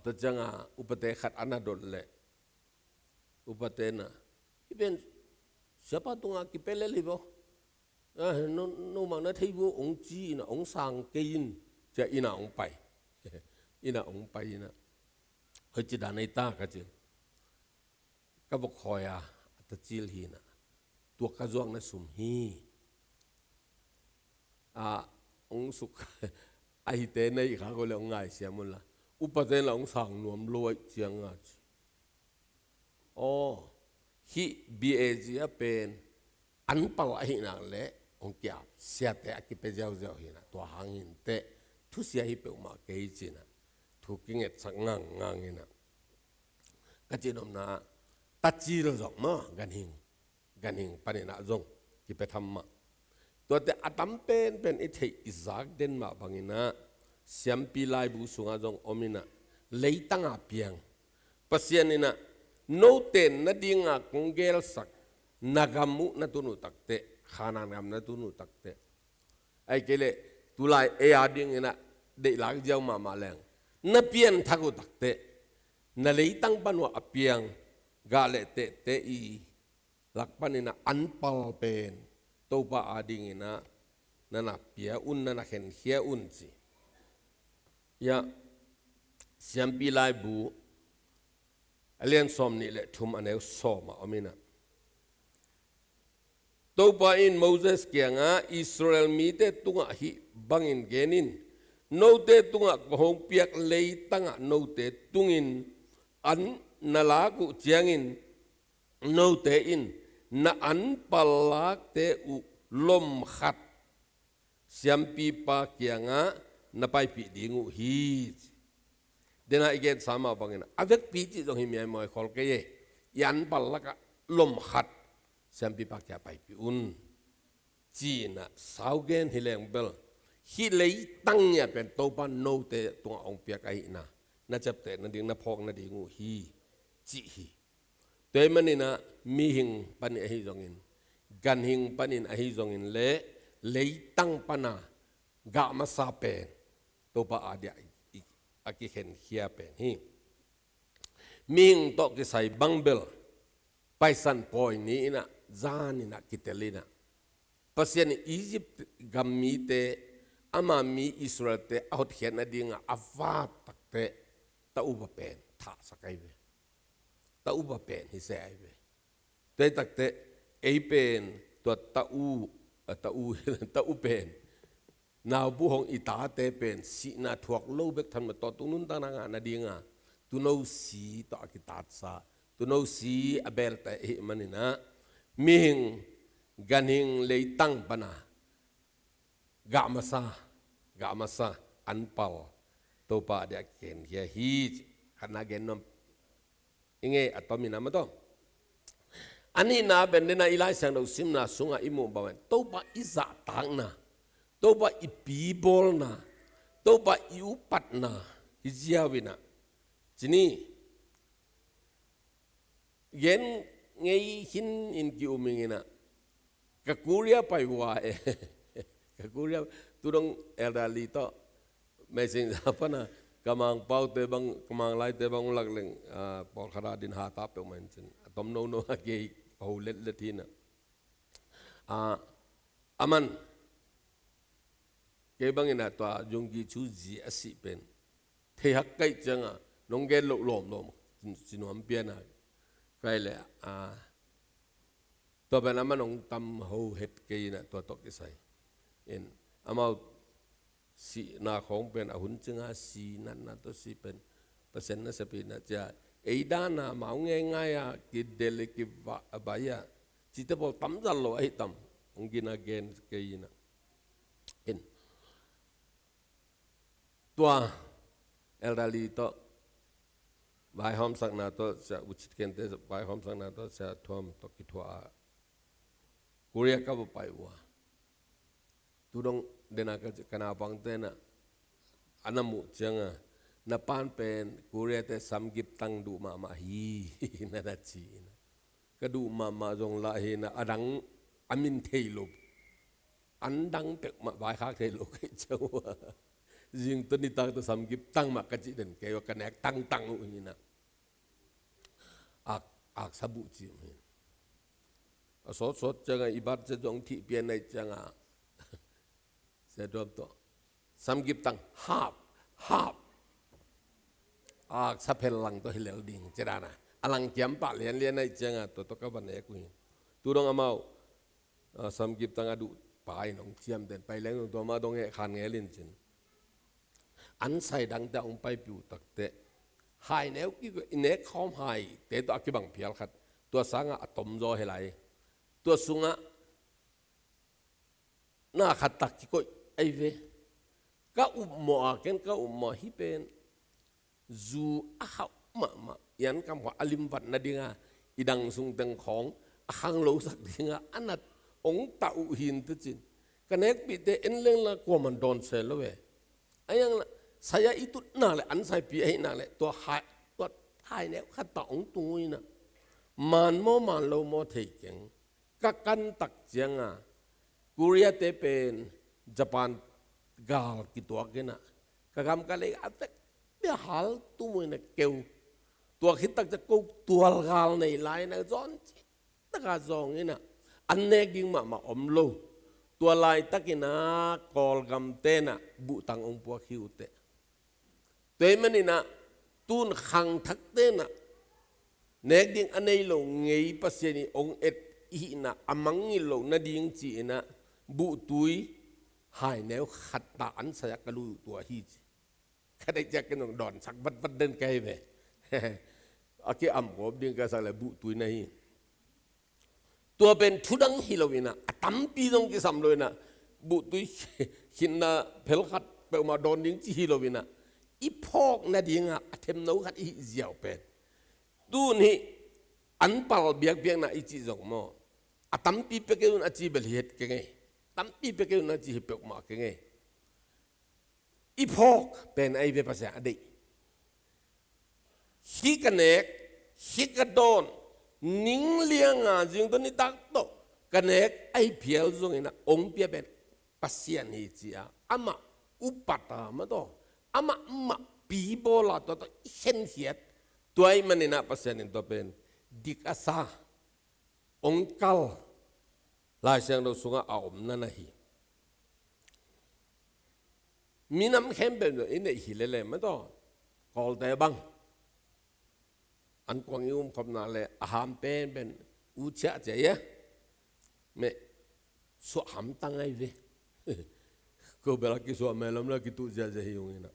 [SPEAKER 4] แต่จังอุปเทขัดอนาดลเลย upatna kipen siapa tunga kipele libo no mana theibu ong chi na ong sang kein cha ina ong pai ina ong pai ina hochi danai ta ka chi ka bok khoya tacil hi na tua ka zuang na sum hi ong suk ai te nei kha ko le ong ngai siamun la upatna ong sang nuam loi chiang nga hi BAG a pen ANPAL hi na le ong kya sia te a ki pe jau jau hi na to hangin te thu sia hi pe ma ke chi na thu king et sak ngang ngang ina ka chi nom na tacil zong ma ganhing panina zong ki pe tham ma to te atam pen i thei izak den ma bangina siam pi lai bu sunga zong omina leitung a piang pasian ina no ten na dinga kongel sak nagamu na tunu takte khana ngam na tunu takte ai kele tulai e ading ina de lag jau ma leng na pian thaku takte na leitung panwa apiang ga le te i lakpanina ANPAL pen Topa ading ina na pia na hen hia chi ya siam pi lai bu alian som ni le thum aneu soma omina Topa in Moses kianga Israel mi te tunga hi bangin genin no te tunga kohong piak lei tanga no te tungin an nalaku chiangin no te in na ANPAL te u lom khat siam pi pa kianga na pai pi dingu hi dena igen sama bangina avek pi chi jong hi mi moi khol ke ye yan pal laka lom khat siam pi pa kya pai pi chi na saugen hileng bel hi lei tang ya pen Topa no te tung ong pia kai na chap te na ding na phok na dingu hi chi hi te manina Mihing pani hi jongin ganhing panin hi jongin le leitung pana ga masa pen Topa adia aki hen hia pen hi Mihing to ki sai bangbel paisan poi ni ina zani na kitelina pasien Egypt gammi te ama mi Israel te out hen na dinga avat takte ta uba pen tha sakai ve ta uba pen hi se ai ve te takte ei pen to ta u pen nào bu hong ita te pen si na thuak lo bek tham to tunun ta na dinga tu no si to akitat sa tu no si abel ta e manina Mihing ganhing leitung pana ga masa ANPAL Topa dia ken hia hi khana gen nom inge atomina ma to ani na ben na ilai sang do simna sunga imu bawen Topa zahtakna Topa piibawlna Topa upatna hijiawina chini gen ngei hin in ki umingina kakuria pai wa kakuria turong elderly to mesing apana kamang pau te bang kamang lai te bang lak leng por khara din ha ta pe men chin atom no ge pau let letina aman ke bang ina to jonggi chu ji asi pen the hak kai changa nongge lo lom sinom piana kai le to ben amanong tam ho het ke ina to ke sai in amau si na khong pen ahun chinga si nan na to si pen pasen na sapi na cha eidana mau nge ngaya ki dele ki abaya chi te bol tam dal lo ai tam ngina gen ke ina in tua elderly to vai hom sak na to sa uchit ken te vai hom sak na to sa thom to ki thua Korea ka ba pai wa tudong dena ka kana bang te na anamu changa na pan pen Korea te samgip tang du ma hi na da chi na ka du ma jong la hi na adang amin theilo andang pek ma vai khak theilo ke chawa jing to ni ta to samgip tang ma ka chi den ke wa kanek tang u ni na อักษบุจิมหินสดจังอิบัตจะจงที่เปลี่ยนในจังเสด็จตัวสัมกิบตังฮาบอักษเพลลังตัวฮิเลลดิงเจดานะอลังเกียมปะเลียนในจังตัวก็วันเอกวินตัวดงอามาสัมกิบตังอดุไปน้องเจียมเดินไปแล้วตัวมาดงเอขันเงลินจินอันใส่ดังแต่องไปปิวตักเตะหายแนวกี่เนกข้อมหายเตะตัวกี่บังเพียลขัดตัวสังอะตอมโจเฮลัยตัวสุงะน่าขัดตักกี่ก็ไอเวก็อุบหมอกันก็อุบหมอฮิเป็นจูอาหมายันคำว่าอลิมวัดนาดิงาอีดังสุงตังของขังโลสักดิงาอันนั้นองตาอุหินตุจินกันเอกปิดเอ็นเรื่องละกว่ามันโดนเซลเวไอ้ยังsaya itu nale an saya piai nale tua hai ne kata ong tui na man lo mo thekeng ka kan tak janga Korea te pen Japan gal ki tua kena ka gam ka le atek be hal tu mo na keu tua khit tak ja ko tual gal nei lai na jon ta ga zong ina an ne ging ma om lo tua lai takina kol gam te na bu tang ong pu khiu teตัวมันนี่นะตูนขังทักเต้นะเนกดิ้งอันนี้ลงไงปัสยานีองเอ็ดอีนะอามังนี่ลงนาดิ้งจีนะบุตุยหายแนวขัดตาอันสยกลูตัวฮีจีแค่ได้แจกกันดอนสักบัดเดินไกลไปอาเกอัมผมดิ้งก็สักเลยบุตุยนะฮีตัวเป็นทุดังฮิโลวินะตั้มปีตรงกี่สัมเลยนะบุตุยหินนะเพลขัดไปมาโดนดิ้งจีฮิโลวินะอีพอกนาดีงะเทมโนขัดอีเจียวเป็นดูนี่อันปัลเบียงน่ะอีจีจงมออะตั้มปีเปกยุนอาจีเบลเฮดกันไงตั้มปีเปกยุนอาจีเปกมากันไงอีพอกเป็นไอเวภาษาอดีฮิกันเอกฮิกันโดนนิ่งเลี้ยงจึงตัวนี้ตักโตกันเอกไอเพียวจงนะองเปียเป็นภาษานี่จีอามาอุปัตตามาโตอามาปีโบลาตัวเห็นเหตุตัวไอ้มันนี่นะภาษานี่ตัวเป็นดิกอาซาองคัลลายเสียงเราสุงอาอมนั่นนะฮีมีน้ำเข้มเป็นอินเดียฮิเลเลไม่ต้องกอลแต่บังอันกวางยุ่มคำนั้นเลยอาหารเป็นอุจจาระเยอะไม่สวมตั้งไอ้เวก็เวลาคิดสวมเมลัมแล้วคิดตุจาจะหิวงี้นะ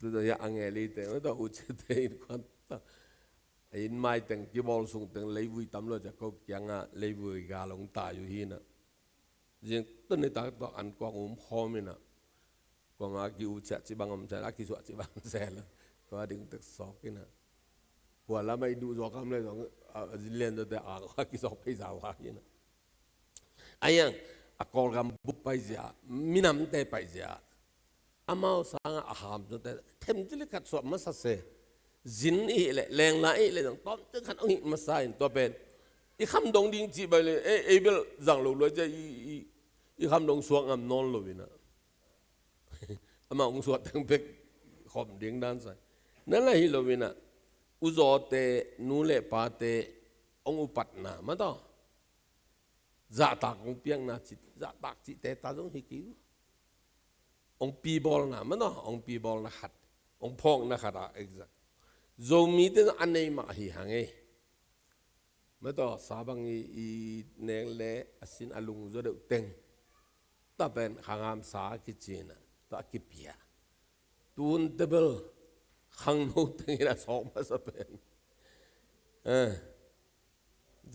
[SPEAKER 4] ตัวอย่างอังเอลิเตไม่ต้องอุจจาระอินควันตาอินไม่แต่งกี่บอลส่งแต่งเลยวุ้ยตำรวจจะก็ยังอ่ะเลยวุ้ยกาลงตายอยู่ที่นะจริงต้นนี้ตาตัวอันกวางอุ้มคอมินะกวางอากิอุจจาระจีบังอมใจอากิสวะจีบังเซลก็ดึงตึกสอกกินะหัวแล้วไม่ดูจอคำเลยสองเรียนแต่อ่างอากิสอกไปสาวากินะไอ้ยังกอลกำบุกไปเสียมินำเตะไปเสียอามาสังอาหารจนแต่เทมจิลิขัดสวมมาสัเซจินอีเลยแรงละอีเลยตอนจะขัดองค์มาใส่ตัวเป็นอีคำดงดิ้งจีไปเลยเอเบลจังหลุดเลยจะอีคำดงสวงอำนอนเลยนะอามาองค์สวดทั้งเป็กขอมดิ้งด้านใส่นั่นแหละฮิโลวินะอุจโอเตนูเลปาเตองอุปัตนามาต่อzahtakna piang na chit zahtak chi te ta jong hi ki ong piibawlna ma no ong piibawlna khat ong phok na khata exact zomi te anei ma hi hange ma to sabang i neng le asin alung zo de teng ta ben khangam sa ki china ta ki pia tun tebel khang no teng ina sok ma sa ben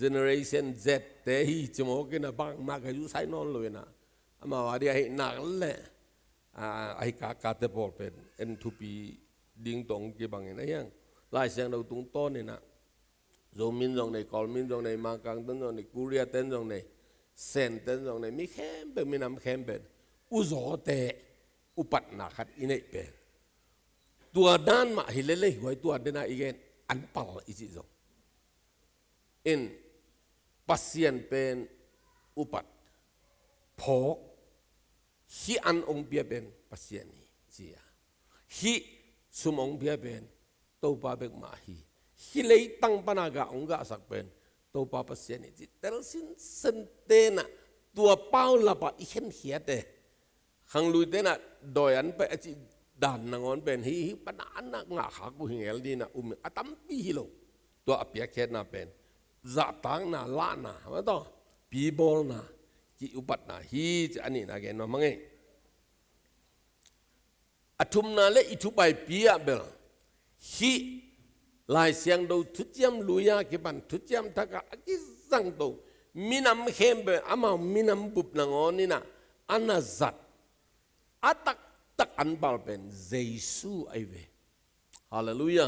[SPEAKER 4] generation Z แต่ฮีจมูกนะบางมากอายุใช้นอนเลยนะมาว่าเดี๋ยวให้หนักเลยไอ้กาเตปอลเป็นเอ็นทูปีดิ้งตรงกี่บางอย่างนะยังลายเสียงเราตรงต้นนี่นะโจมินตรงไหนกอลมินตรงไหนมากังตรงไหนกูเรียเต้นตรงไหนเซนเต้นตรงไหนมีแคมเป็นมีน้ำแคมเป็นอุโสเตอุปัตนาขัดอินเนเป็นตัวด้านมาฮิเลเลยไว้ตัวด้านอีกอันเป่าอีจิจงอินpasien pen upat phok hi an ong bia pen pasien ni sia hi sum ong bia pen topa bek ma hi ฮิเลยตั้งปนากะองกะสักเป็นตัวปาปเสียนี่จิเตลสินเซนเตนะตัวเป้าละปะอีเข็นเขียเตขังลุยเตนะโดยอันไปจิด่านนางอนเป็นฮิปนานนักงาขากูหิงเอลดีนะอตัมปีฮิโลตัวอเปียเขียนาเป็นจะตั้งนาละนาไม่ต้องปีบอลนาจิอุปัตนาฮีจะอันนี้นะแกนว่ามังไงอัทุมนาเลอิทุไปปีอะเบลฮีลายเสียงดูทุจยมลุยากิบันทุจยมทักอะกิสังดูมินำเข้มเบอามามินำบุบนางอนี่นะอันนั้นจัดอัตักอันบาลเป็นเจซูไอเวฮาเลลูยา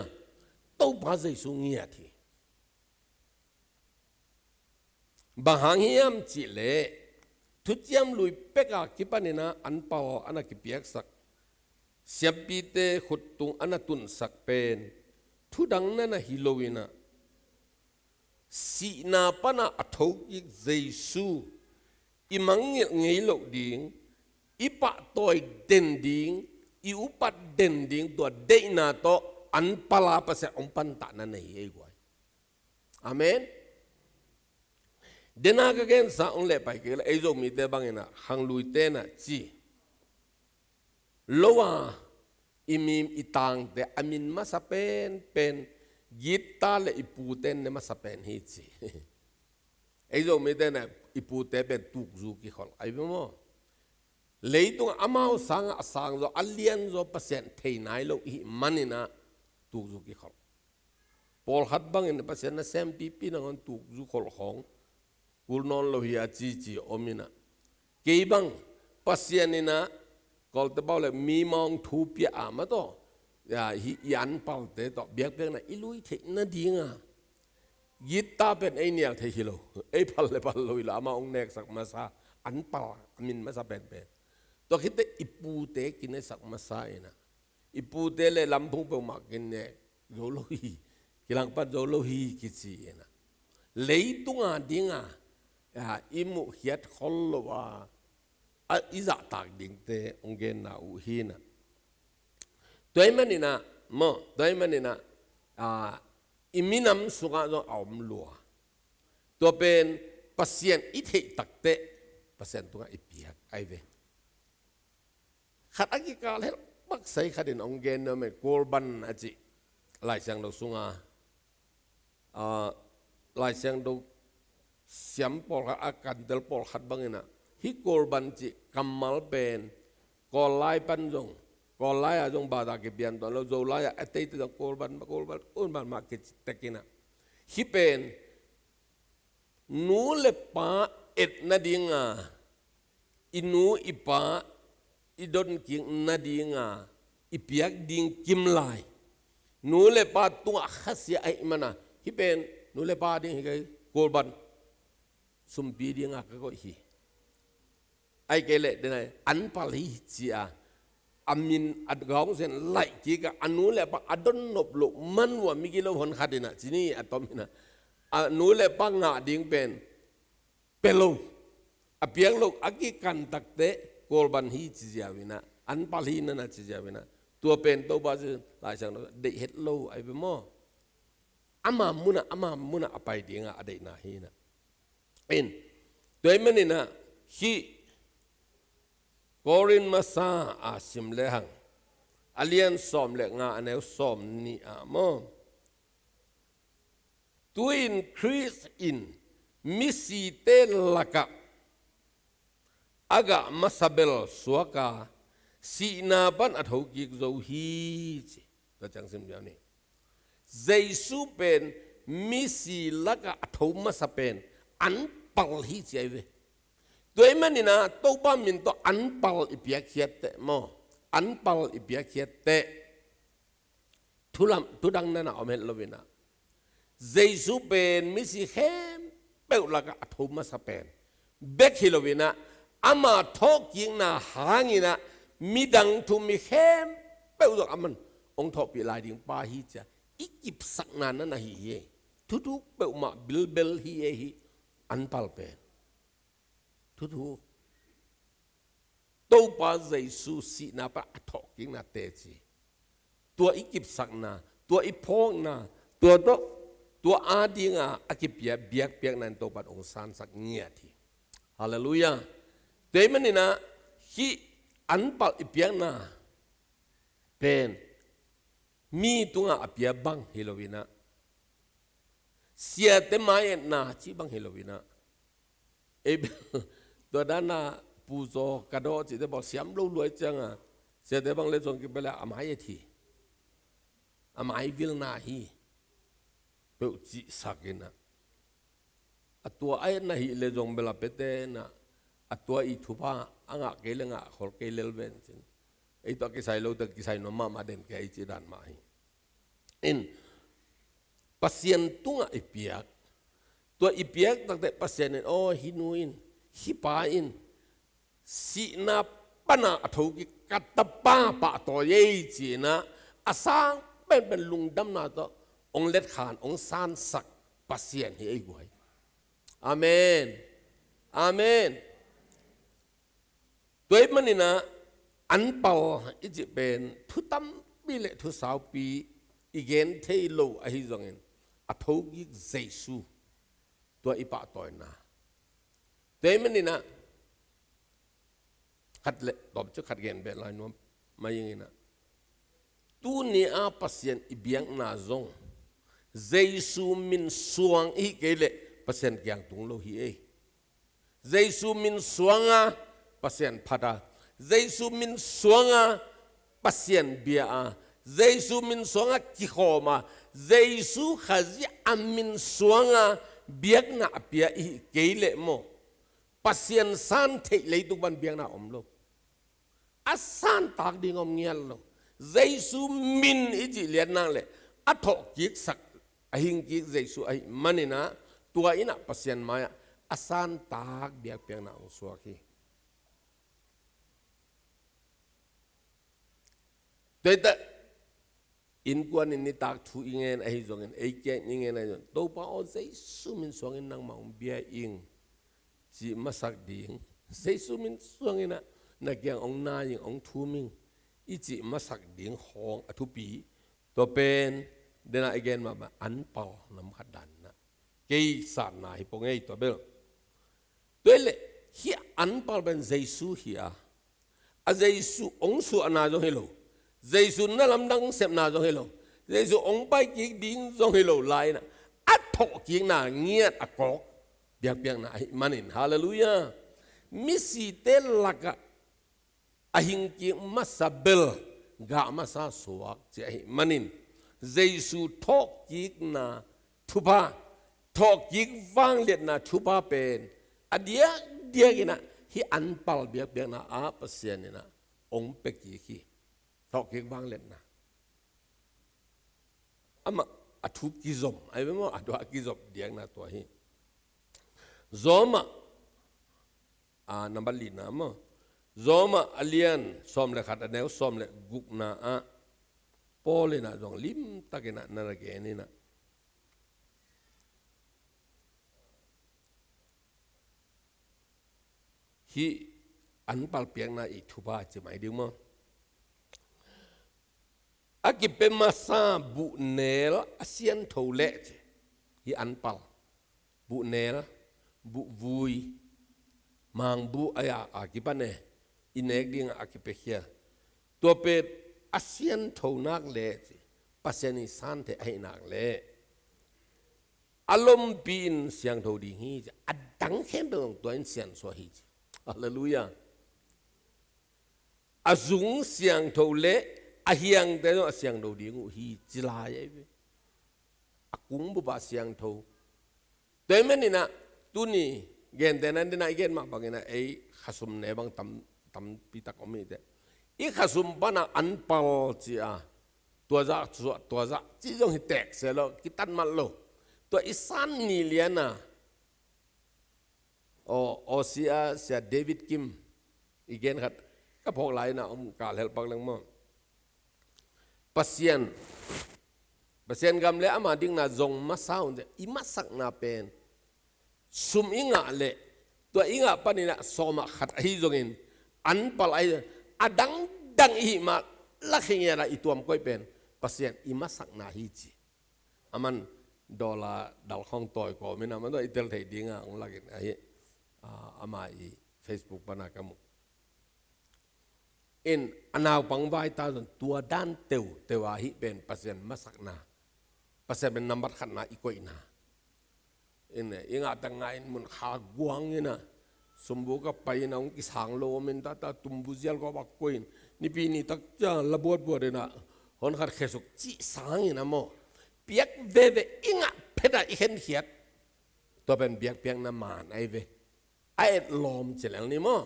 [SPEAKER 4] ตัวพระเจซูเงียทีบางอย่างยามจิเลทุจยมลุยเป็กอะกิบันนี่นะอันเปล่าอันนั้นกิเปียกสักเสียบีเตขุดตุงอันนั้นตุนสักเป็นทุดังนั้นนะฮิโลวินะสีนาปนาอัฐกิเจซูอิมังเงยโลดิงอิปะตอยเด่นดิงอิอุปัดเด่นดิงตัวเดนาโตอันปลาภาษาองปันตานั่นเองไอ้กวยอาเมนเดนากเกนสาองเล่ไปเกลไอ้โจมีเตบังเนะหังลุยเตนะจีโลวาอิมิมอิตังแต่อามินมาสเป็นยิตตาเลอิปูเตนเนมาสเป็นฮิจีไอ้โจมีเตนะอิปูเตเป็นตุกจูกิขอลไอ้เมื่อleitung amau sang zo alien zo pasien thei nai lo hi manina tu zu ki khol pol hat bang in pasien na sem pi na ngon tu zu khol khong kul non lo hi a chi omina ke bang pasien ina kol te baw le mi mong thu pia ma to ya hi yan pal te to biak biak na ilui thei na dinga yitta pen ai nial thei hilo ai pal le pal lo ila ma ong nek sak ma sa an pa min ma sa penตัวคิดแต่อิปูเตกินในสักมาสายนะอิปูเตเลยลำพุงเปมากินเนี่ยโจโลฮีกิลังปัดโจโลฮีกิจีนะเลยตุงอ่ะดิ้งอ่ะอิมุเฮียดขอลว่าอิจาตากดิ้งเตองเกนนาอุฮีนะตัวมันนี่นะมั้งตัวมันนี่นะอิมินำสุกาโจเอามลัวตัวเป็นปัสเซียนอิเทตักเตปัสเซียนตัวอิเปียกไอเวขัดอักิกาเลบักใส่ขัดินองเกนเนอร์เมกอลบันอาจิลายเสียงดูสุงาลายเสียงดูเสียมปอลอาการเดลปอลขัดบังเงินะฮิกอลบันจิกัมมัลเป็นกอลไลปันจงกอลไลอาจงบาดาเก็บเบียนตอนเราโจไลอาเอติตกอลบันมาเก็บตะกินะฮิเป็นนูเลปาเอ็ดนาดิงาอินูอิปาอีดนกิงนาดีงาอีเปียกดิงกิมลายนูเลปาตัวขัดเสียไอ้มันนะที่เป็นนูเลปาดิงไงโกลบันสุมปีดิงอ่ะก็ฮีไอ้เกลเดนไงอันปาลีจีอาอามินอัดกองเส้นไล่จีกอันนูเลปาอัดนนบลุมันว่ามิกิโลหนขัดนะจีนี่อัตอมินะนูเลปางาดิงเป็นเปโลอเปียงลูกอากิกันตักเตโกลบันฮีจิจาวินะอันปาลีนั่นนะจิจาวินะตัวเป็นตัวบาซึหลายอย่างเด็กเฮ็ดโลไอ้เบมออามามุนะอไปเดียงอะเด็กนาฮีนะเป็นตัวมันนี่นะฮีกอรินมาซาอาซิมเลหังอเลียนสอมเลงาอันเอวสอมนี่อะมอตัวอินคริสอินมิสิเตลกะagak masabel suaka si naban atau gig zohi bacang sembilan ni Zeisu pen misi laga atau masapen anpal hi ciawe tuai manina Topa minto anpal ipiak hiate mo anpal ipiak hiate tudang nana omel lovina Zeisu pen misi hem peu laga atau masapen bek hilovina amaทอกยิงนาหางินะมีดังทุมีเข้มเป้าดอกมันองทอปีลายดิ่งปาฮีจะอีกิบสักนานนั่นนะฮีเอทุกเป้ามาเบลฮีเอฮีอันปัลเป็นทุกตัวปาใจสุสีนาปะทอกยิงนาเตจีตัวอีกิบสักนาตัวอีพองนา ตัวอาดีงาอากิเปียเปียกนั่นตัวปัดองซานสักเงียทีฮาเลลูยาเดี๋ยวมันนี่นะฮีอันปัลเปียกนาเป็นมีตัวอาเปียบังเฮโลวีนาเสียเต็มไม้นาชีบังเฮโลวีนาตัวด้านน่ะปูโซกระโดดจิตบอกเสียมรู้รวยจังอ่ะเสียแต่บางเรื่องส่งกินไปแล้วอามาทีอามาวิลนาฮีเปิดจิสักินะตัวไอ้น่ะฮีเลยส่งเวลาเปเตนะตัวอีทุพะอ่างเกลงอ่ะขอเกลเวนจินไอ้ตัวกิสัยเราตัวกิสัยน้ำมาเด่นแกอิจิดันมาฮีปัสยันตุงอีเปียกตัวอีเปียกตั้งแต่ปัสยันโอ้ฮินุอินฮิปาอินสีนาปนาทุกิกัตป้าปะตัวเยี่จีนะอาสางเป็นลุงดำนาตัวองเล็ดขานองซานสักปัสยันให้ไว้อาเมนอาเมนตัวมันนี่นะอันเป่าอิจิเป็นทุตัมบิเลทุสาวปีอีเกนเทโลไอฮิจงเงินอัฐกิเจซูตัวอีปะตัวน่ะแต่มันนี่นะขัดเละตอบจะขัดเกณฑ์แบบไรนู้นมาอย่างนี้นะตัวนี้อาปัสยันอีเบียงนาจงเจซูมินสวงอีเกเลปัสยันเกียงตุงโลฮีเอเจซูมินสวงอาปัสยันพัดาเจซูมินสวงอาปัสยันเบียอาZeisu min suanga kihoma Zeisu khazi amin suanga biak na apia I keile mo pasien san the leitung ban biak na omlo asan tak ding om ngial lo Zeisu min iji lian nang le athok kik sak ahing kik Zeisu ai manina tua ina pasien maya asan tak biak biak na ong suaki Teta in kuan ini tak tu ingen ai zongen ai ke ingen ai Topa o Zeisu min suangin nang maung bia ing ji masak ding Zeisu min suangin na kyang ong na ing ong thu ming I ji masak ding hong athupi to pen dena again ma anpal nam khadan na ke san na hi pongei to bel toile hi anpal ben Zeisu hi a Zeisu ong su ana jo hello Zeisu na lam dang sep na jong hello Zeisu ong pai ki ding jong hello lai na at thok ki na ngiat akok biak na manin hallelujah misi te laka ahing ki masabel ga masa suak che manin Zeisu thok ki na thupha thok ki wang let na thupha pen adia dia ki na hi anpal biak na a pasien na ong pe ki thọ kiek bang len na ama athu kizom ai bemo adwa kizom diang na to hi zoma number li na mo zoma alian som le khat aneu som le guk na a pole na jong lim takena na ge ni na hi anpal piang na I thupha chi mai ding mo Akipe masa bu nel asian thole hi anpal bu nel bu vui mang bu aya akipane inek ding akipe hia to pe asian thonak le paseni san the ai nak le alom pin siang tho ding hi adang khem dong toin sian so hi hallelujah azung siang tho le ahiang te no siang do ding hi chilai ai akung bu ba siang tho te men ni na tu ni gen te nan na gen ma bangena ai khasum ne bang tam pi tak omi te I khasum bana anpal chi a tua za chi jong hi tek se lo kitan mal lo to isan ni liana o sia David Kim igen khat ka phok lai na ka hel pak lang mo pasien gam le ama ding na zong masau de imasak na pen sum inga le to inga panina soma khat hi zongin anpal ai adang dang hi ma lakhingera ituam koi pen pasien imasak na hi chi aman dola dal khong toy ko mina man do itel thei dinga ong lagin ai ama i Facebook pana kamu in anaw pangwai ta tua dan tewa hi ben pasien masakna pasien ben number khatna ikoina in inga tangain mun kha guang ina sumbu ka pai na ong kisang lo men ta tumbu zel ko bak koin ni pi ni tak cha labot bo de na hon khat khesuk chi sang ina mo piak ve inga pheda i hen hiat to ben piak na man ai ve ai lom chelang ni mo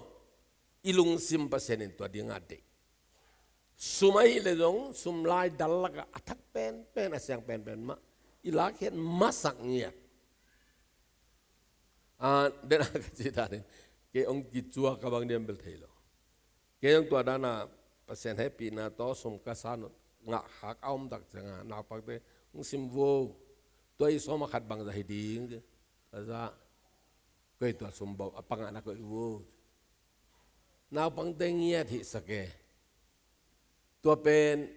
[SPEAKER 4] ilung sim pasien in to dinga de sumai le dong sumlai dalaga athak pen asyang pen ma ilak hen masak ngiat dan agak cerita ni, ke ong kicua kabang dia ambil thelo, ke yang tua dana pasien happy na to sum kasan ngak hak aum tak jangan napak te ong simvo, tua iso makat bang zahiding, aza, ko itu sumbo apa ngak nak ko iwo, napang tengiat hi sake, tua pen,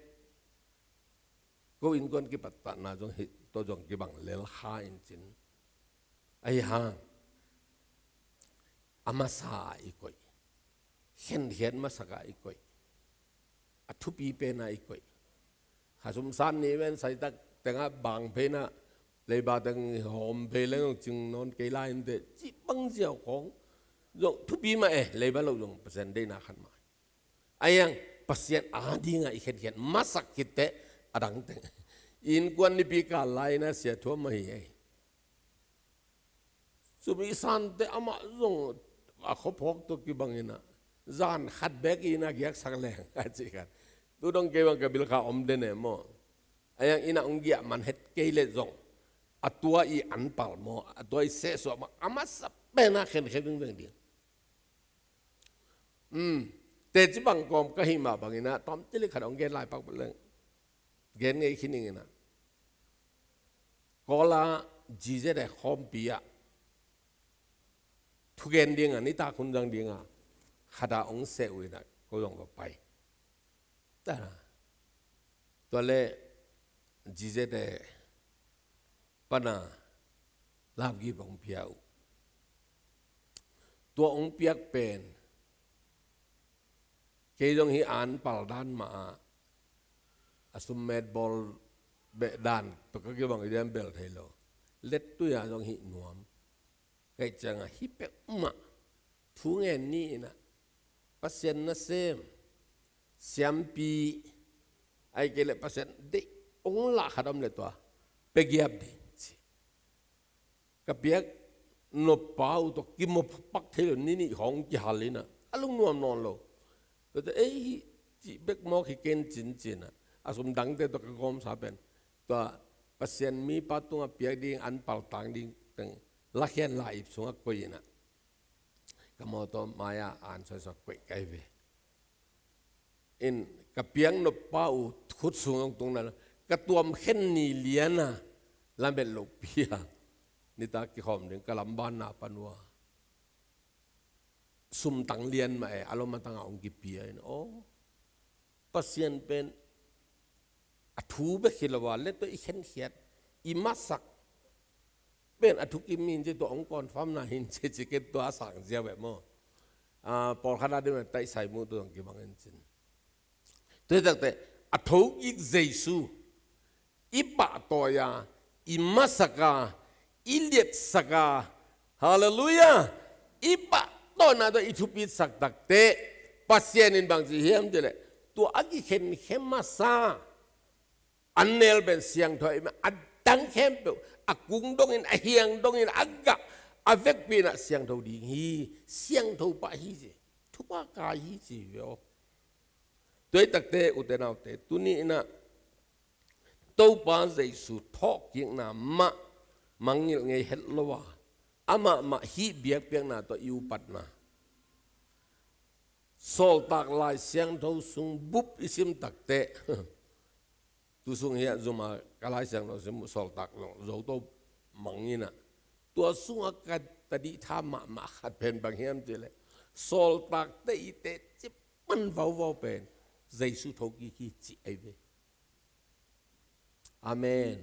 [SPEAKER 4] ko inkon kipat tak na jong hi to jong kibang lel ha incin, ayah amasa ikoi hen masaka ikoi athupi pena ikoi hasum san ni wen sai tak tenga bang pena leiba teng hom pe leng chung non ke lain de chi bang jiao khong jong thupi ma leiba lo jong pasen de na khan ma ayang pasien adinga ikhen masak kite adang teng in kwan ni pi ka lai na sia tho ma hi sumi san te ama jong ako pok to kibangina zan khat bek ina gyak sakleng ajikan tu dong kewang kabil ka omdene mo ayang ina onggia man het keile zong atua i anpal mo atua i seso ma amas pena khen khen ding ding te jibang kom ka hima bangina tom tili khat ong gen lai pak beleng gen ngai khining ina kola jije de khom piaทุกเย็นดิ้งอ่ะนี่ตาคุณจังดิ้งอ่ะขดาองเสวยนะก็ลงไปแต่ตัวเล่จีเจเดปนาลาบกีบองเปียวตัวองเปียกเป็นเกี่ยงฮีอ่านปัลด้านมาอสุมเมดบอลเบด้านตัวก็เกี่ยงอีเดนเบลไทโลเล็ดตัวอย่างจงฮีนวมไอ้จังอ่ะฮิปเปอมาทุกเงินนี่นะปัสเซนนะเซมเสียมปีไอ้เกล็ดปัสเซนเด็กองค์ละขดมเลยตัวเปกียบดิกับเปียกนบเป้าตัวกิมปักเทลนี่ของจิฮัลลินะอารมณ์นวมนอนโลแต่เอ้ยจีเบกมอขี้เกนจินนะอาสมดังเตตัวกระกอมสาเป็นตัวปัสเซนมีปัตตุงเปียกดิ่งอันเป่าต่างดิ่งตึงลักเห็นลายสงกุยนะก็มอตัวมายาอ่านสอยกุยไกเวอินกับเปียงนบป้าขุดสูงตรงนั้นกระตัวมเข็นนีเลียนะลำเป็นลูกเปียนี่ตากี่หอมถึงกะลำบ้านนาปันวาซุ่มตังเลียนมาอารมณ์มาตั้งองกิเปียโอ้ปัสเซียนเป็นอทูเบคิลวาเล็ดตัวอีเข็นเขียดอีมัสสักเป็นอทุกิมินจะตัวองค์กรฟ้ามนาหินจะเก็บตัวสั่งเสียแบบมั้งปอลขนาดนี้มันไต่ใส่มือตัวกี่บางเงินจินตัวแต่อทุกิเจซูอิปะตัวยาอิมัสกาอิเลียสกาฮาเลลูยาอิปะตัวนั้นตัวอิทุปิสักตักเตะปัสเซียนินบางทีเฮียมจะเลยตัวอากิเข็นเขมาซาอันเนลเป็นเสียงถอยมาอัดดังเข้มเปอากุ้งดงอินอาเฮียงดงอินอากะอาเวกปีน่ะเสียงเท่าดีฮีเสียงเท่าปะฮีสิทุกกายฮีสิเวอตัวตักเตอุตนาเตตุนี่น่ะตัวปานใจสุดทอกยิ่งน่ะมังยิลไงเฮ็ดละวะอามาฮีเบียกเปียงน่ะตัวยูปัดน่ะโซลตักลายเสียงเท่าสุงบุบอิสิมตักเตตุสุงเฮียจุมากลายเสียงเราสมุสอลตักลงเราตัวมังนี่นะตัวสุงอากาศตดีท่ามาขัดเป็นบางเฮียมเจเลยสอลตักเตอิเตจิมันว้าวเป็นใจสุทกิจิไอเวอาเมน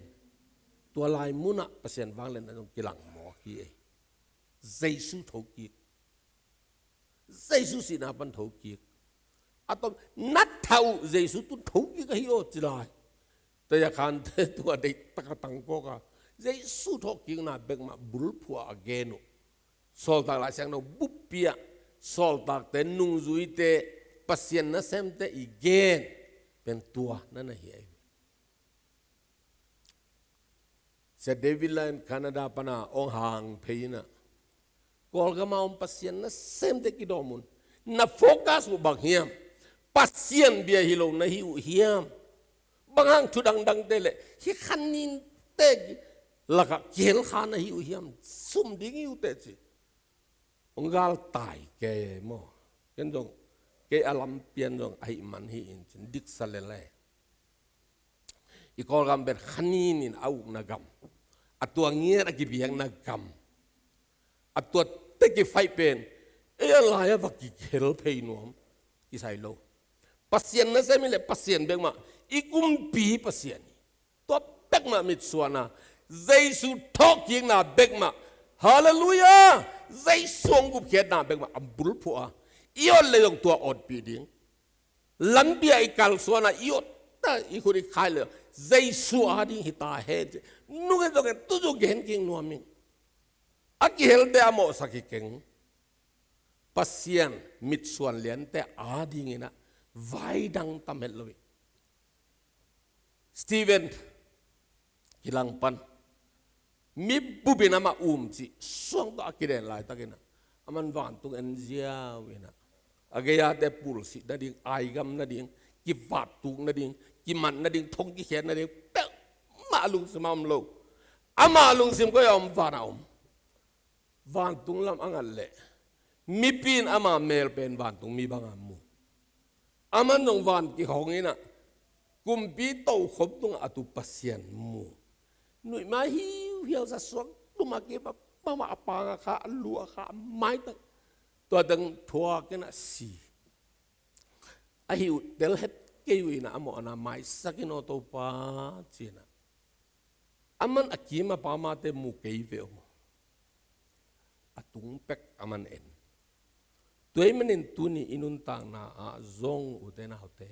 [SPEAKER 4] ตัวลายมุนะเปอร์เซ็นต์วางเล่นตรงกีฬาหมอฮีZeisu thấu kiệt Zeisu xin na ban thấu kiệt atom nát thấu Zeisu tu thấu kiệt cái hiếu chỉ lạiแต่ยังการตัวเด็กตะตังก็ก็Zeisu thấu kiệt naเบกมาบุลพัวเกนุสอลตากหลายเสียงเราบุบเปียสอลตากแต่นุ่งจุยแต่ปัสยันนั่นเซมแต่อีเกนเป็นตัวนั่นน่ะเหี้ยเสด็จวิลเลนแคนาดาปนาองห่างเพยินะKalau kemau pasien na semte kidomun na fokus bu bang hiam pasien biar hilau na hiu hiam bangang tudang dang tele hi khanin teg laka kel khana hiu hiam sum ding hiu te chi onggal tai ke mo ken dong ke alam pian dong ai man hi in chin dik salele ikol gam ber khanin in au nagam atua ngier akibiang nagamอัตัวเตกิไฟเป็นอะไรอะวักกิเฮลเพย์นวมกิไซโลปัสเซียนนั่นใช่ไหมเลยปัสเซียนเบงมาอีกุมปีปัสเซียนตัวเบกมามิดส่วนนะZeisuทอกยิงนะเบกมาฮาเลลูยาZeisuงกุบเขียนนะเบกมาอัมบุลพัวอีออนเลยองตัวอดปีดิ้งลันเบียอีกัลส่วนนะอีอดแต่อีคนที่ขายเลยZeisuอาดิ้งฮิตาเฮดนู่นก็ต้องตุจุเกนกิงนวมิงAki hel te amo sakikeng pasien mitsuan lian te ading ina vaidang tamel lowi Steven hilang pan mi bubi nama umci suang to akiden lai takina aman vantung enzia wina agaya te pulsi nading aigam nading ki vatung nading ki man nading thong ki khen nading pe malung semam lo amalung sim ko yom vanaum Vantung lam angal le, mipin ama mel pen vantung mi bangam mu. Aman nong van ki hongina, kumpi tau khop tung atu pasien mu. Nui ma hiu sa suak lumaki pa mama apanga ka alua ka mai tak. Tua deng thua kena si. Ahiu tel het kewina amo ana mai sakino Topa cina. Aman akima pamate mu keive mo. Atung pek aman en. Tuai menin tuni inuntang na zong utena hote.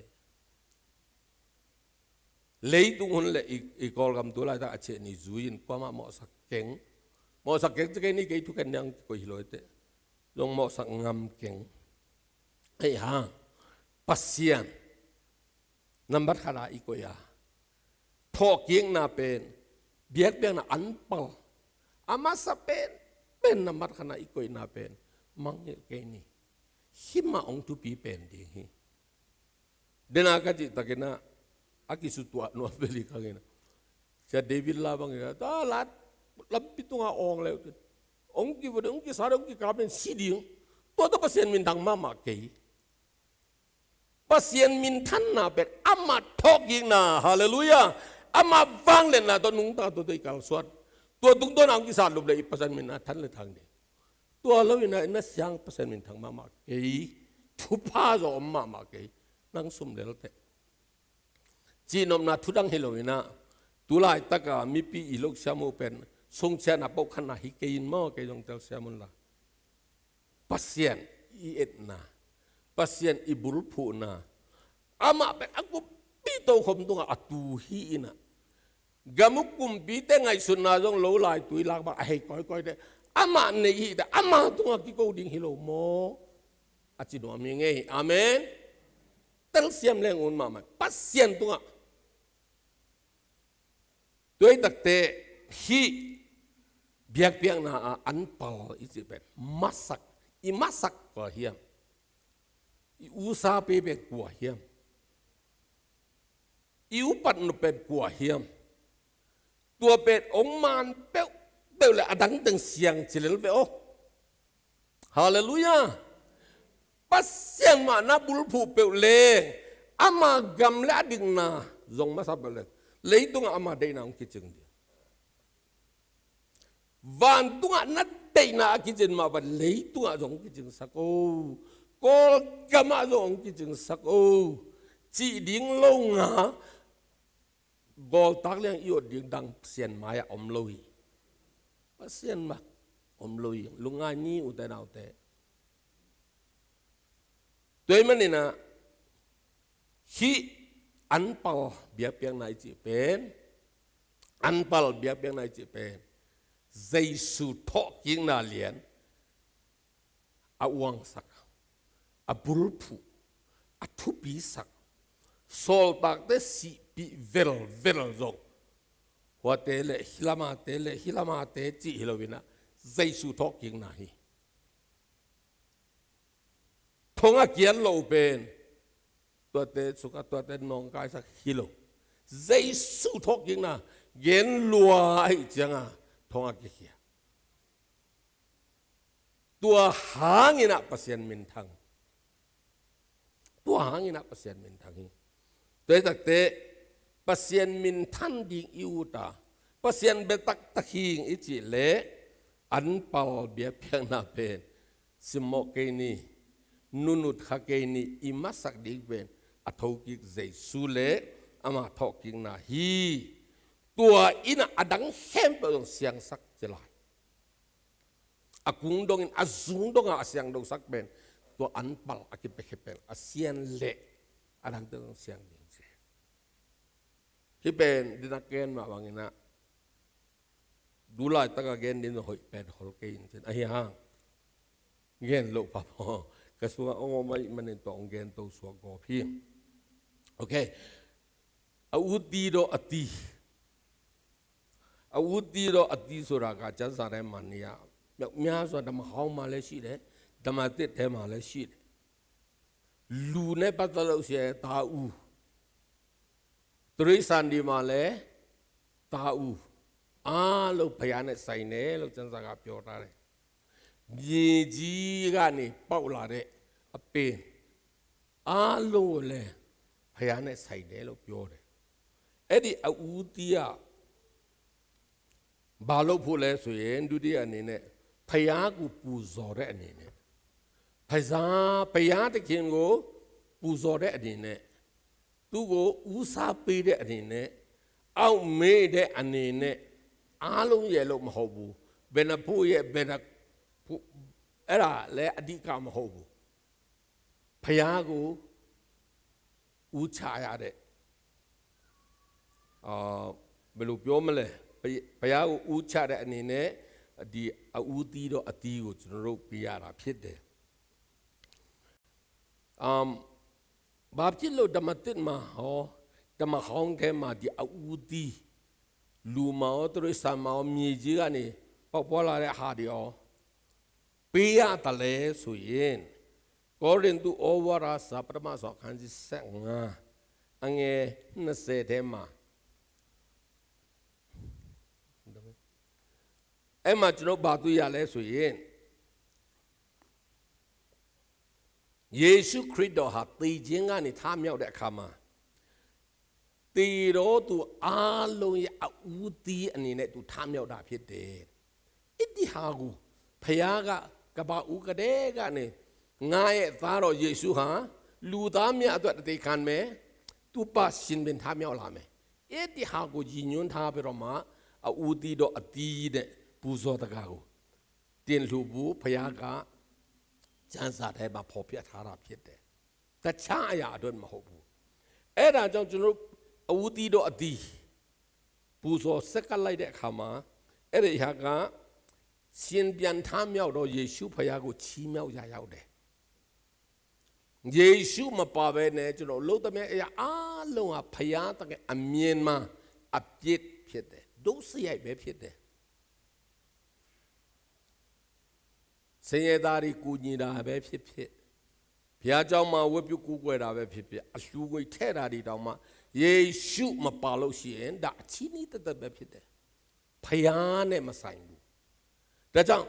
[SPEAKER 4] Leitung hun le ikol kam tulai ta ache ni zuin pama mo sakeng. Mo sakeng te ni kei tu kan yang ko hiloite. Long mo sak ngam keng. Ai ha. Pasian. Nambat khana ikoya. Thok yeng na pen. Biak biak na anpal. Ama sa pen. Pen namat khana ikoy na pen mangye kay ni hima ong tu pi pen ding hi denaga ji takena aki sutua no beli kagena sia David la bang ya ta lat lapi tu nga ong le ong ki bod ong ki sar ong ki kaben siding to pasien min dang mama kay pasien min than na bet ama thok yin na hallelujah ama wang len na to nung ta to dei kal swatตัวตุ้งต้นอังกิสานลุบเลยอีก%มินนะทันเลยทางเดียตัวเราอินะอินะเสียง%มินทางมาเกยทุพาจอมมาเกยนั่งซุ่มเดลเตจีนอมนาทุดังเฮโลอินะตุลายตะกามีปีอีลูกเสียมูเป็นทรงเชียนปกขณะฮิเกยินมอเกยจงเตลเสียมุนละปัสเซียนอีเอ็ดนาปัสเซียนอีบุลพูนาอามาเป็นอักุปีโตคมตุงอัตูฮีนะGamuk kumpi te ngai sunna jong lo lai tui lak ba ai koi de ama nei hi da ama tunga ki ko ding hilo mo achi do mi nge amen tel siam leng un mama pasien tunga tuai tak te hi biak piang na anpal isi bet masak I masak ko hiam I usa pe pe ko hiam I upatna pe ko hiamตัวเป็ดองมันเป้าเลยอดังตึงเสียงจิเลลเปโอฮาเลลูยาปัสเสียงมานาบุลผูเป้าเลยอามากัมเลดิงนาจงมาสับเลยเลยตุงอามาได้นาองกิจงเดียวันตุงนัดได้นากิจงมาบัดเลยตุงจงกิจงสักโอกอลกามาจงกิจงสักโอจีดิงลงหา gol tak liang iot ding dang sian maya om loi pasien mak om loi lunga ni utai nau te toy manina hi anpal biak piang nai chi pen anpal biak piang nai chi pen Zeisu thok king na lian a uang sak a bulpu a thupi sak sol tak te si pi vel zong wa te le hilama te chi hilowina Zeisu thok king na hi thonga kian lo pen tua te suka tua te nong kai sak hilo Zeisu thok king na gen lua ai changa thonga kia tua hangina pasien min thang tua hangina pasien min thang hi te tak te pasien min than ding iuta pasien betak taking ichi le anpal bia piang na pen simok ke ni nunut kha ke ni imasak dik pen athauki Zeisu le ama thoking na hi tua ina adang hem dong siang sak jelai akung dong in azung dong asyang dong sak ben tua anpal akipekepel asian le adang dong siang ding se hipen dinaken ma wangina dulai taka gen din hoi pen hol ke in chen ahia gen lo pa po kasua ongo mai manin to gen to so go phi okay audi do ati sura ka cha sa re mania mya so dam haung ma le shi de dam tit the ma le shi de lu ne pat lo sie ta u tri san di ma le ta u a lo phaya ne sai ne lo chan sa ka pyo ta de ji ji ka ni pauk la de a pen a lo le phaya ne sai ne lo pyo deအဲ့ဒီအဦးတီးကဘာလို့ဖို့လဲဆိုရင်ဒုတိယအနေနဲ့ဖယားကိုပူဇော်တဲ့အနေနဲ့ဖယားတခင်ကိုပူဇော်တဲ့အနေနဲ့သူ့ကိုဦးစားပေးတဲ့အနေနဲ့အောက်မေးတဲ့အနေနဲ့အားလုံးရဲ့လို့မဟုတ်ဘူးဘယ်နှဖို့ရဲ့ဘယ်နှအဲ့ဒါလည်းအဓိကမဟုတ်ဘူးဖယားကိုဦးချရတဲ့ဘယ်လိုပြောမလဲဘုရားကိုဦးချတဲ့အနေနဲ့ဒီအဦးတီးတော့အတီးကိုကျွန်တော်တို့ပြရတာဖြစ်တယ်ဘာဖြစ်လို့ဓမ္မတစ်မှာဟောဓမ္မဟောင်းထဲမှာဒီအဦးတီးလူမောသူတို့ဆံမောမြေကြီးကနေပေါက်ပေါ်လာတဲ့ဟာတွေရောပေးရတယ်လဲဆိုရင်ကောရိန္သုဩဝါဒစာပထမဆုံးအခန်းကြီး15အငယ်20ထဲမှာအဲ့မှာကျွန်တော်ဘာတွေ့ရလဲဆိုရင်ယေရှုခရစ်တော်ဟာတည်ခြင်းကနေထမြောက်တဲ့အခါမှာတည်တော်သူအားလုံးရဲ့အဦးသီးအနေနဲ့သူထမြောက်တာဖြစ်တယ်။အတိဟာကိုဖခင်ကဘာဦးကတဲ့ကနေငါရဲ့သားတော်ယေရှုဟာလူသားများအတွက်တည်ခံမယ်သူပါရှင်ပင်ထမြောက်လာမယ်။အတိဟာကိုညီညွတ်ထားပြီးတော့မှအဦးသီးတော်အတီးတဲ့ပူဇော်တကားကိုတင်လူဘူးဖခင်ကကျမ်းစာထဲမှာဖော်ပြထားတာဖြစ်တယ်။တခြားအရာအတွက်မဟုတ်ဘူး။အဲ့ဒါကြောင့်ကျွန်တော်အဝူတီတော့အတီးပူဇော်ဆက်ကလိုက်တဲ့အခါမှာအဲ့ဒီဟာကရှင်ပြန်ထမြောက်တော့ယေရှုဖခင်ကိုချီးမြှောက်ရရောက်တယ်။ယေရှုမပါဘဲနဲ့ကျွန်တော်လုံးသမျှအရာအားလုံးဟာဖခင်တကယ်အမြင်မှာအပြစ်ဖြစ်တယ်။ဒုစရိုက်ပဲဖြစ်တယ်။ဆင်းရဲသားတွေကိုညီတာပဲဖြစ်ဖြစ်ဘုရားเจ้าမှာဝတ်ပြုကူးကွယ်တာပဲဖြစ်ဖြစ်အလှူငွေထဲ့တာဒီတောင်မှယေရှုမပါလို့ရှိရင်ဒါအချင်းဤတသက်ပဲဖြစ်တယ်ဖယားနဲ့မဆိုင်ဘူးဒါကြောင့်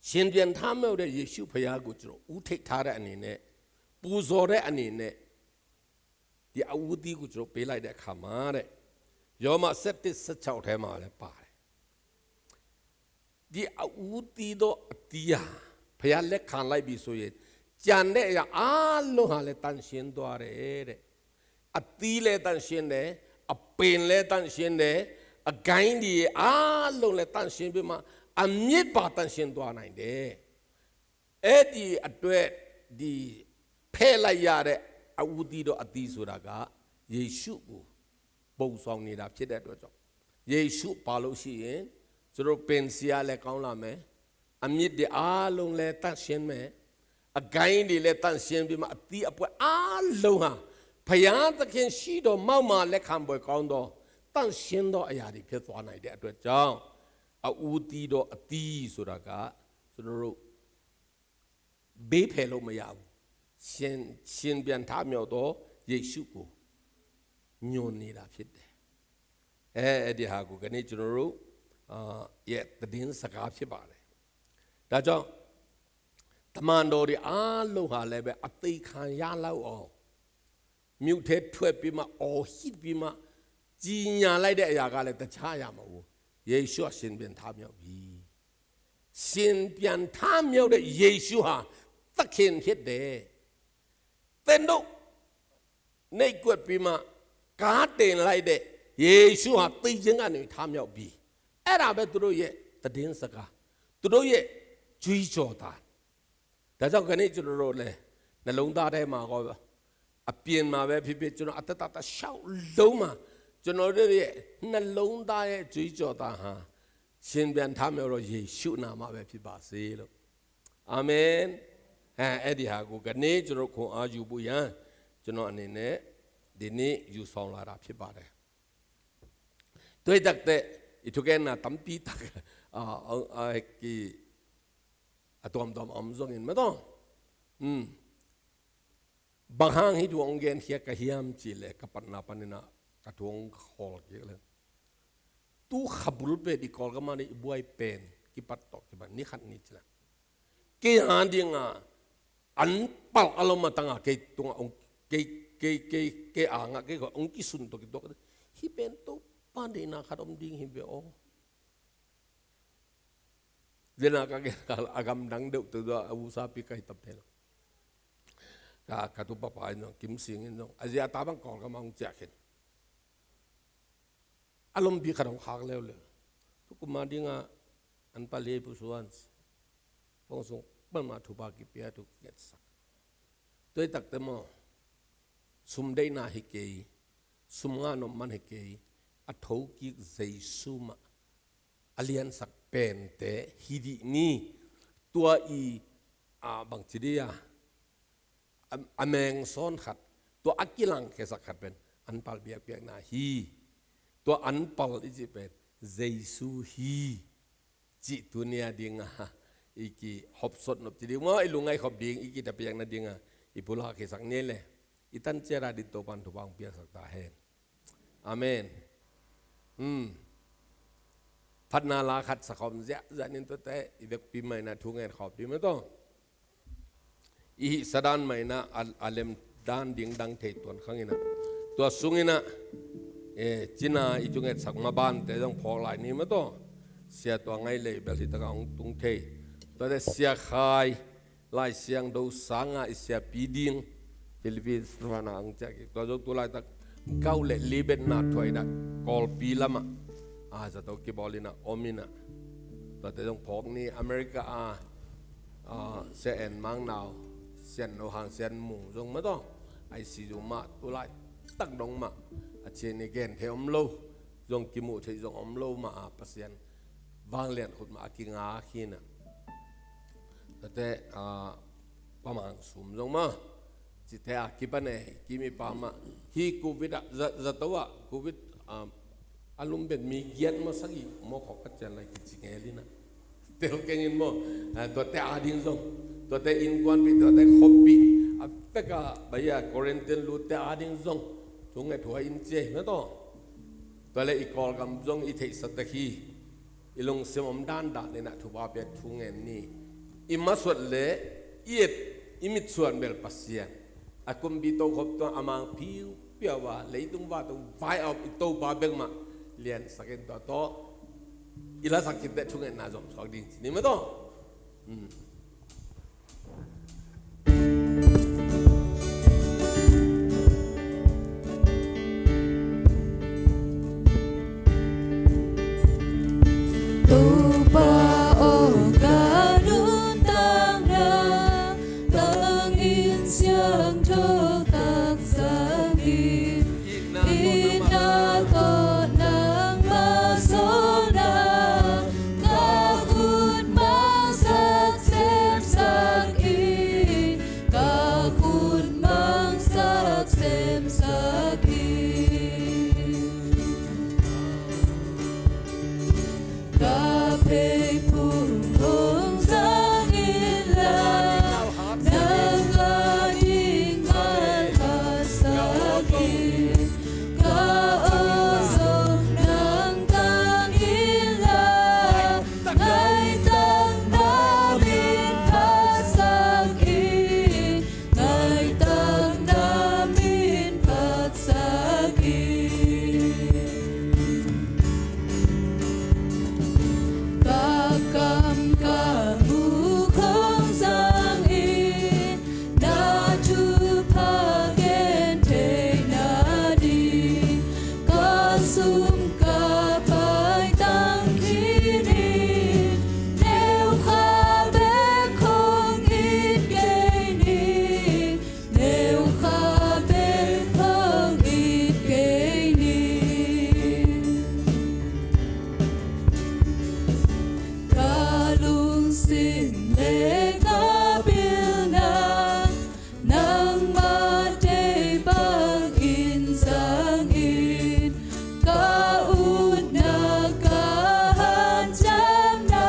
[SPEAKER 4] ရှင်ပြန်ထမြောက်တဲ့ယေရှုဖယားကိုကျွန်တော်ဥထိတ်ထားတဲ့အနေနဲ့ပူဇော်တဲ့အနေနဲ့ဒီအဝူတီကိုကျွန်တော်ပေးလိုက်တဲ့အခါမှာတဲ့ယောမ7:16ထဲမှာလည်းပါတယ်ဒီအဝူတီတော့အတီးဟာဖယားလက်ခံလိုက်ပြီဆိုရင်ကြံတဲ့အရာအားလုံးဟာလည်းတန်ရှင်းသွားတယ်တဲ့အတီးလည်းတန်ရှင်းတယ် a pain let tan shin de a gain di a long let tan shin be ma a miet ba tan shin twa nai de edi atwet di phe lai ya de a uti do ati soda ka Yesu ko pou song ni da phit de atwet jaw Yesu pa lo shi yin choro pen sia le kaung la me a miet di a long let tan shin me a gain di let tan shin be ma ati apwe a long ha พยาตะเคียนชีดอเมามาและคำบ่อยกองดอตั้งเชียนดออาญาดิเพศตัวไหนเด็ดด้วยเจ้าอาอูตีดออตีสุดากะสุดรู้เบี้ยเพลมายาวเชียนเบียนท่ามียวดอเยซูกูโยนนี่ละพิษเดเดี๋ยวหากูกันนี่จุดรู้เย่ตดินสกัดพิบาเลยแต่เจ้าตมันโดดิอาลูหาเลยแบบอติขันยาเล่าออกมิวเทสช่วยปีมาโอฮิตปีมาจีนยาไล่ได้ยากาเลยแต่ช้ายามาวูเยซูสินเปลี่ยนท่ามียวบีสินเปลี่ยนท่ามียวเดเยซูฮะตะเคียนเฮ็ดเดเต้นดูในกวดปีมากาเตนไล่เดเยซูฮะตีจังอันนี้ท่ามียวบีเอราเบตุโรเยตะดินสกาตุโรเยจุยจอตาแต่เจ้าคนนี้จุโรเลยในลงตาได้มาก็อเปลี่ยนมาแบบพี่ๆจนอัตตาตาเช่าลงมาจนเราเรียกนั่นลงได้จุยจอตาฮะเช่นเบียนทำให้เราเยซูนามาแบบพี่บาซีลูกอาเมนเอ็ดดี้ฮะกูกันนี้จนเราคงอายุบุยันจนอันนี้เนี่ยดินี้อยู่สองลาราพี่บาเลยตัวตักเตะอีทุกอย่างน่ะตั้มปีตักกี่ตัวมอมซงเห็นไหมต้องบางครั้งให้ดวงเงินเฮียกะเฮียมจีเลยกับปันนาปันนี่นะกระทวงคอลกี่เลยตู้ขับรุปเปดีคอลก็มาในบวยเป็นกี่ปัดตกกี่ปัดนี่ขัดนี่จ้ะกี่หาดีงาอันเป่าอารมณ์มาตั้งอ่ะกี่ตัวองกี่อ่างอ่ะกี่ก็องกี่สุนตัวกี่ตัวฮิเป็นตัวปานเดน่าขัดอมดิ้งฮิเบโอเดน่าก็กี่อากำดังเดือดตัวอาวุธสับปีกไก่ตับเพลกาตุปปายน้องกิมสิงห์น้องอาเซียตาบังกอลก็มาองแจกเห็นอารมณ์บีขนมขากแล้วเลยทุกคนมาดิ้งอ่ะอันปาเลปุสวันฟงส่งปั้นมาทุบากิเปียทุกเกตสักตัวตักเตมอสุมได้นาฮิเกยสุมงานมันฮิเกยอัฐูกิเจสุมาอเลียนสักเป็นแต่ฮิดีนี่ตัวบางทีเดียอเมงซ้อนขัดตัวอักกิลังเคสักขัดเป็นอันปัลเบียกเบียกนาฮีตัวอันปัลอีจิเป็นเจสุฮีจิตุเนียดิงะอีกีหอบสดนบจิดิว่าไอลุงไอขอบดิงอีกีแต่เบียกนาดิงะอีปุลาเคสักเนี้ยเลยอีตันเจราดิโตปันทุบังเบียกสักตาเฮนอาเมนพัฒนาลาขัดสักคำเจ้าจะนินตัวแต่อีเด็กปีใหม่นะทุกเงินขอบดีไม่ต้องอีสดานใหม่นะอาเลมด้านดิ่งดังเทตัวข้างนี้นะตัวสุงินะจีน่าอีจุงเงินสักมาบ้านแต่ต้องพอหลายนี้ไม่ต้องเสียตัวไงเลยแบบที่ตะกางตุงเทตัวแต่เสียขายลายเสียงดูสังอ่ะเสียปีดิ่งฟิลิปปินส์ตัวนั้นจากตัวจตัวลายตะเก้าเล่ลิเบนนาถอยนะกอลปีละมาจะตัวกีบอลินะอมินะตัวแต่ต้องพกนี่อเมริกาเซนมังนาวเซนโนฮังเซนหมูจงไม่ต้องไอซีจูมาตัวไล่ตั้งดงมาเชนเกนเทอมโลจงกิมูเทจงอมโลมาปัสยันวางเลียนขุดมากิงาขีนะแต่ประมาณสุ่มจงมาจิตแท้กิปันเอกิมีปามาฮีโควิดจะตัวโควิดอารมณ์เป็นมีเกียรติมาสักอีกมอขอกัจจันอะไรกิจเงลินะเต่าเก่งมั้งตัวแต่อาดินซงตัวแต่อินกวนปีตัวแต่ขบปีแต่ก็ใบยาโคเรนเทนลูแต่อาดินซงทุงไอถั่วอินเจไม่ต้องตัวเลยอีกอลกำซงอีเทสัตคีอีลงเสมอมด้านด่านเนี่ยนะทุบาเปียทุงเงินนี่อิมาส่วนเละอีดอิมิตส่วนเบลปัสเซียนอากุมบีโตขบตัวอามังพิวเปียวว่าเลยตุงว่าตุงไฟเอาอีโตบาเบงมาเรียนสักตัวโตอีลาสักกิเตทุงเงินน่าจงสอกดิ้งนี่ไม่ต้อง
[SPEAKER 1] sum cả bài tăng khí đi nếu khá bé không ít gây đi nếu khá bé không ít gây đi cả luôn xin lễ ngã biên na nang ma te bang in sang in ka ut na ka han jam na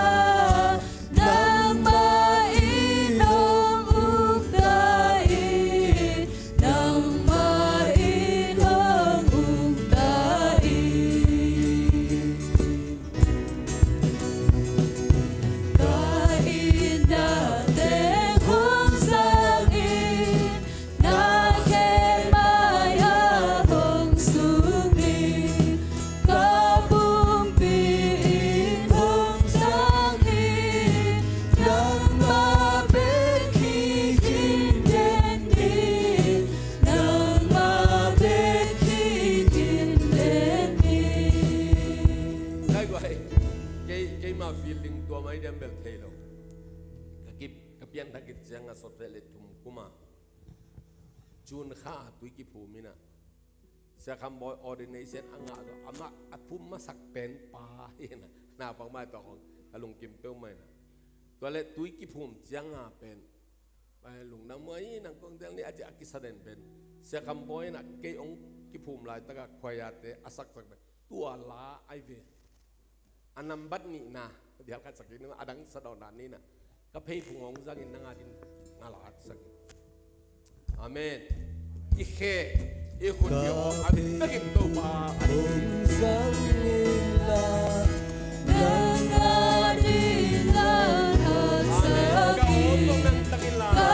[SPEAKER 1] nang ma in hong uk da in nang ma in hong uk da in ka in na te hong sang in na khe mai ha hong sung in ka bum pi in hong sang in nang ma bên khi in đến in nang ma bên khi in đến in
[SPEAKER 4] Đây vậy cái mà feeling tua mai đem bel thầy lo cái pian thắc cái giang asot le tum kuma chun kha tui ki phu mina sa kham boy ordination anga do ama athum ma sak pen pa hena na pang mai to alung kim pe mai na to le tui ki phum giang a pen bai lung nang mai nang kong dang ni aja akisaden pen sa kham boy na ke ong ki phum lai ta ka khoya te asak sak tua la ai ve anam bat ni na dia kat sakin adang sadon dan ni na ka phei phungong zangin nanga din ngalat sakin amen ikhe ikhun yo atakin to pa
[SPEAKER 5] sang la
[SPEAKER 1] nang adilan
[SPEAKER 4] amen ka
[SPEAKER 1] hasakin
[SPEAKER 4] otong nang takila
[SPEAKER 1] ka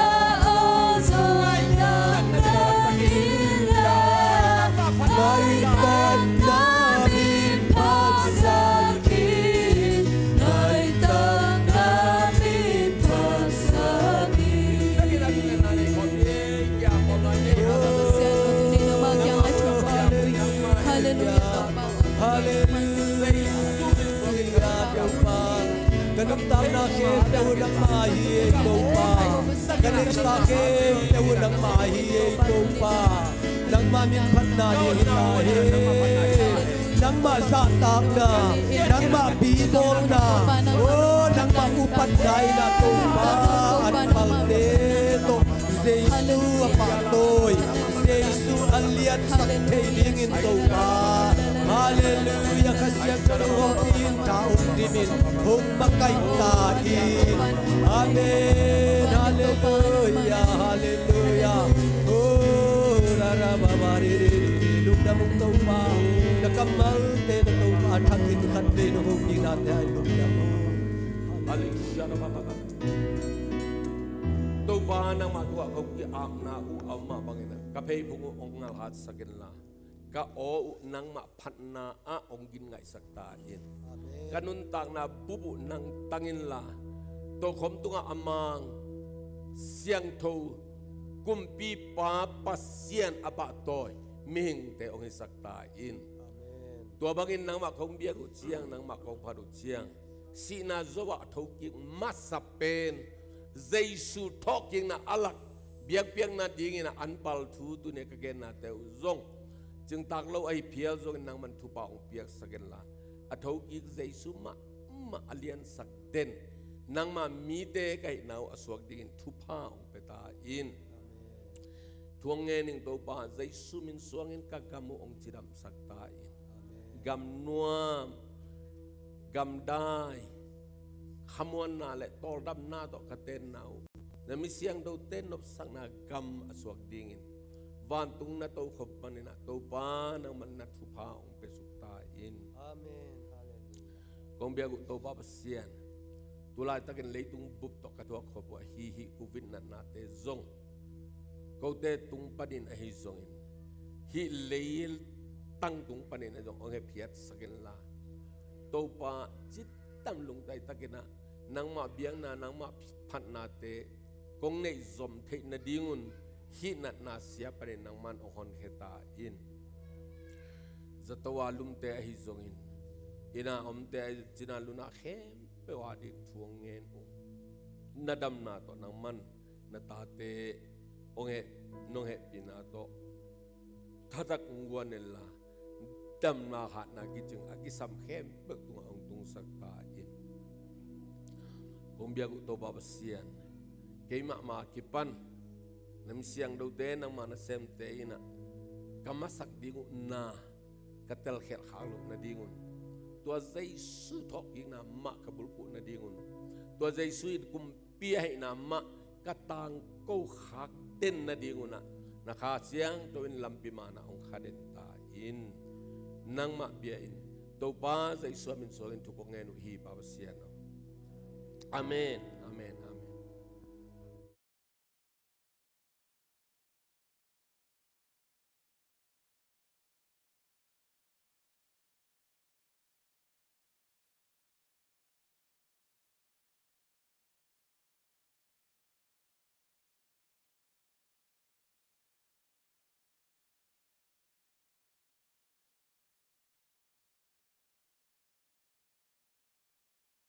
[SPEAKER 1] ozon nang dahilan
[SPEAKER 5] Maitan namin
[SPEAKER 1] pagsakit naitang namin pagsakit
[SPEAKER 4] takila din na ni kon ya ko na ni
[SPEAKER 1] Kasihan mo tunay na magyang at kapapoy. Hallelujah, Topa.
[SPEAKER 5] Hallelujah Topa Kanang tam na kit Tawang mahiye Topa Kanang sakit Tawang mahiye Topa Nang maminpan na nilahe Nang zahtakna Nang piibawlna Nang upatna na Topa ANPAL-Tedim Zeisu apatoy Zeisu alian thaktheiling in Topa Hallelujah kasya karohin taong dimin hong makaitahin Amen Hallelujah Hallelujah Oh rarababaririri lumdamong Topa Nakamal te na Topa at hangin kante no hong ginate ay lumdamong
[SPEAKER 4] hallelujah na papa to ba nang matua ko ki ak na u amma bangina ka phei phung ong ngal hat sakin la ka o nang ma phatna a ong gin ngai sakta in kanun tak na bubu nang tangin la to khom tunga amang siang tho kumpi pa pasien apa toy mihing te ong sakta in tua bangin nang ma khong bia ku chiang nang ma khong pharu chiang si na zowa thoki masa pen Zeisu talking na alak biak piang na dingin na anpal thu tu ne kagen na teu zong jeng tak lo ai pial zong nang man thupha ong piak sagen la athau ki Zeisu ma alian sak den nang ma mi te kai nau aswak dingin thupha ong peta in thuang nge ning to pa Zeisu min suangin ka gamu ong chiram sakta in gam nuam gam dai khamuan na le tol dam na to katen nau na mi siang do ten nop sang na gam aswak dingin van tung na to khop panina to pa nang man na thupha ong pesukta in
[SPEAKER 5] Amen Hallelujah
[SPEAKER 4] kong biagu to pa pasian tulai takin leitung bup to katwa khop hi covid na te zong ko te tung padin a hi zongin hi leil tang tung panin a zong ong he phiat sakin la to pa chit tam lung tai takina nang ma biang na nang ma phat na te kong nei zom the na dingun hi nat na sia pare nang man ohon kheta in zatawa lum te hi zongin ina om te china luna khem pe wa di thuang ngen o nadam na to nang man na ta te onge nong he pina to thatak ngwanella dam na ha na ki chung akisam khem pe tung ong tung sak ta in kong biagu to babasian keima ma kipan nam siang do te nang mana sem te ina kamasak dingu na katel khel khalu na dingun tua Zeisu thok ina ma kabul ku na dingun tua Zeisu kum pia ina ma katang ko khak ten na dinguna na kha siang to in lampi mana ong khaden ta in nang ma bia in Topa Zeisu min solen tu ko ngenu hi babasian amen amen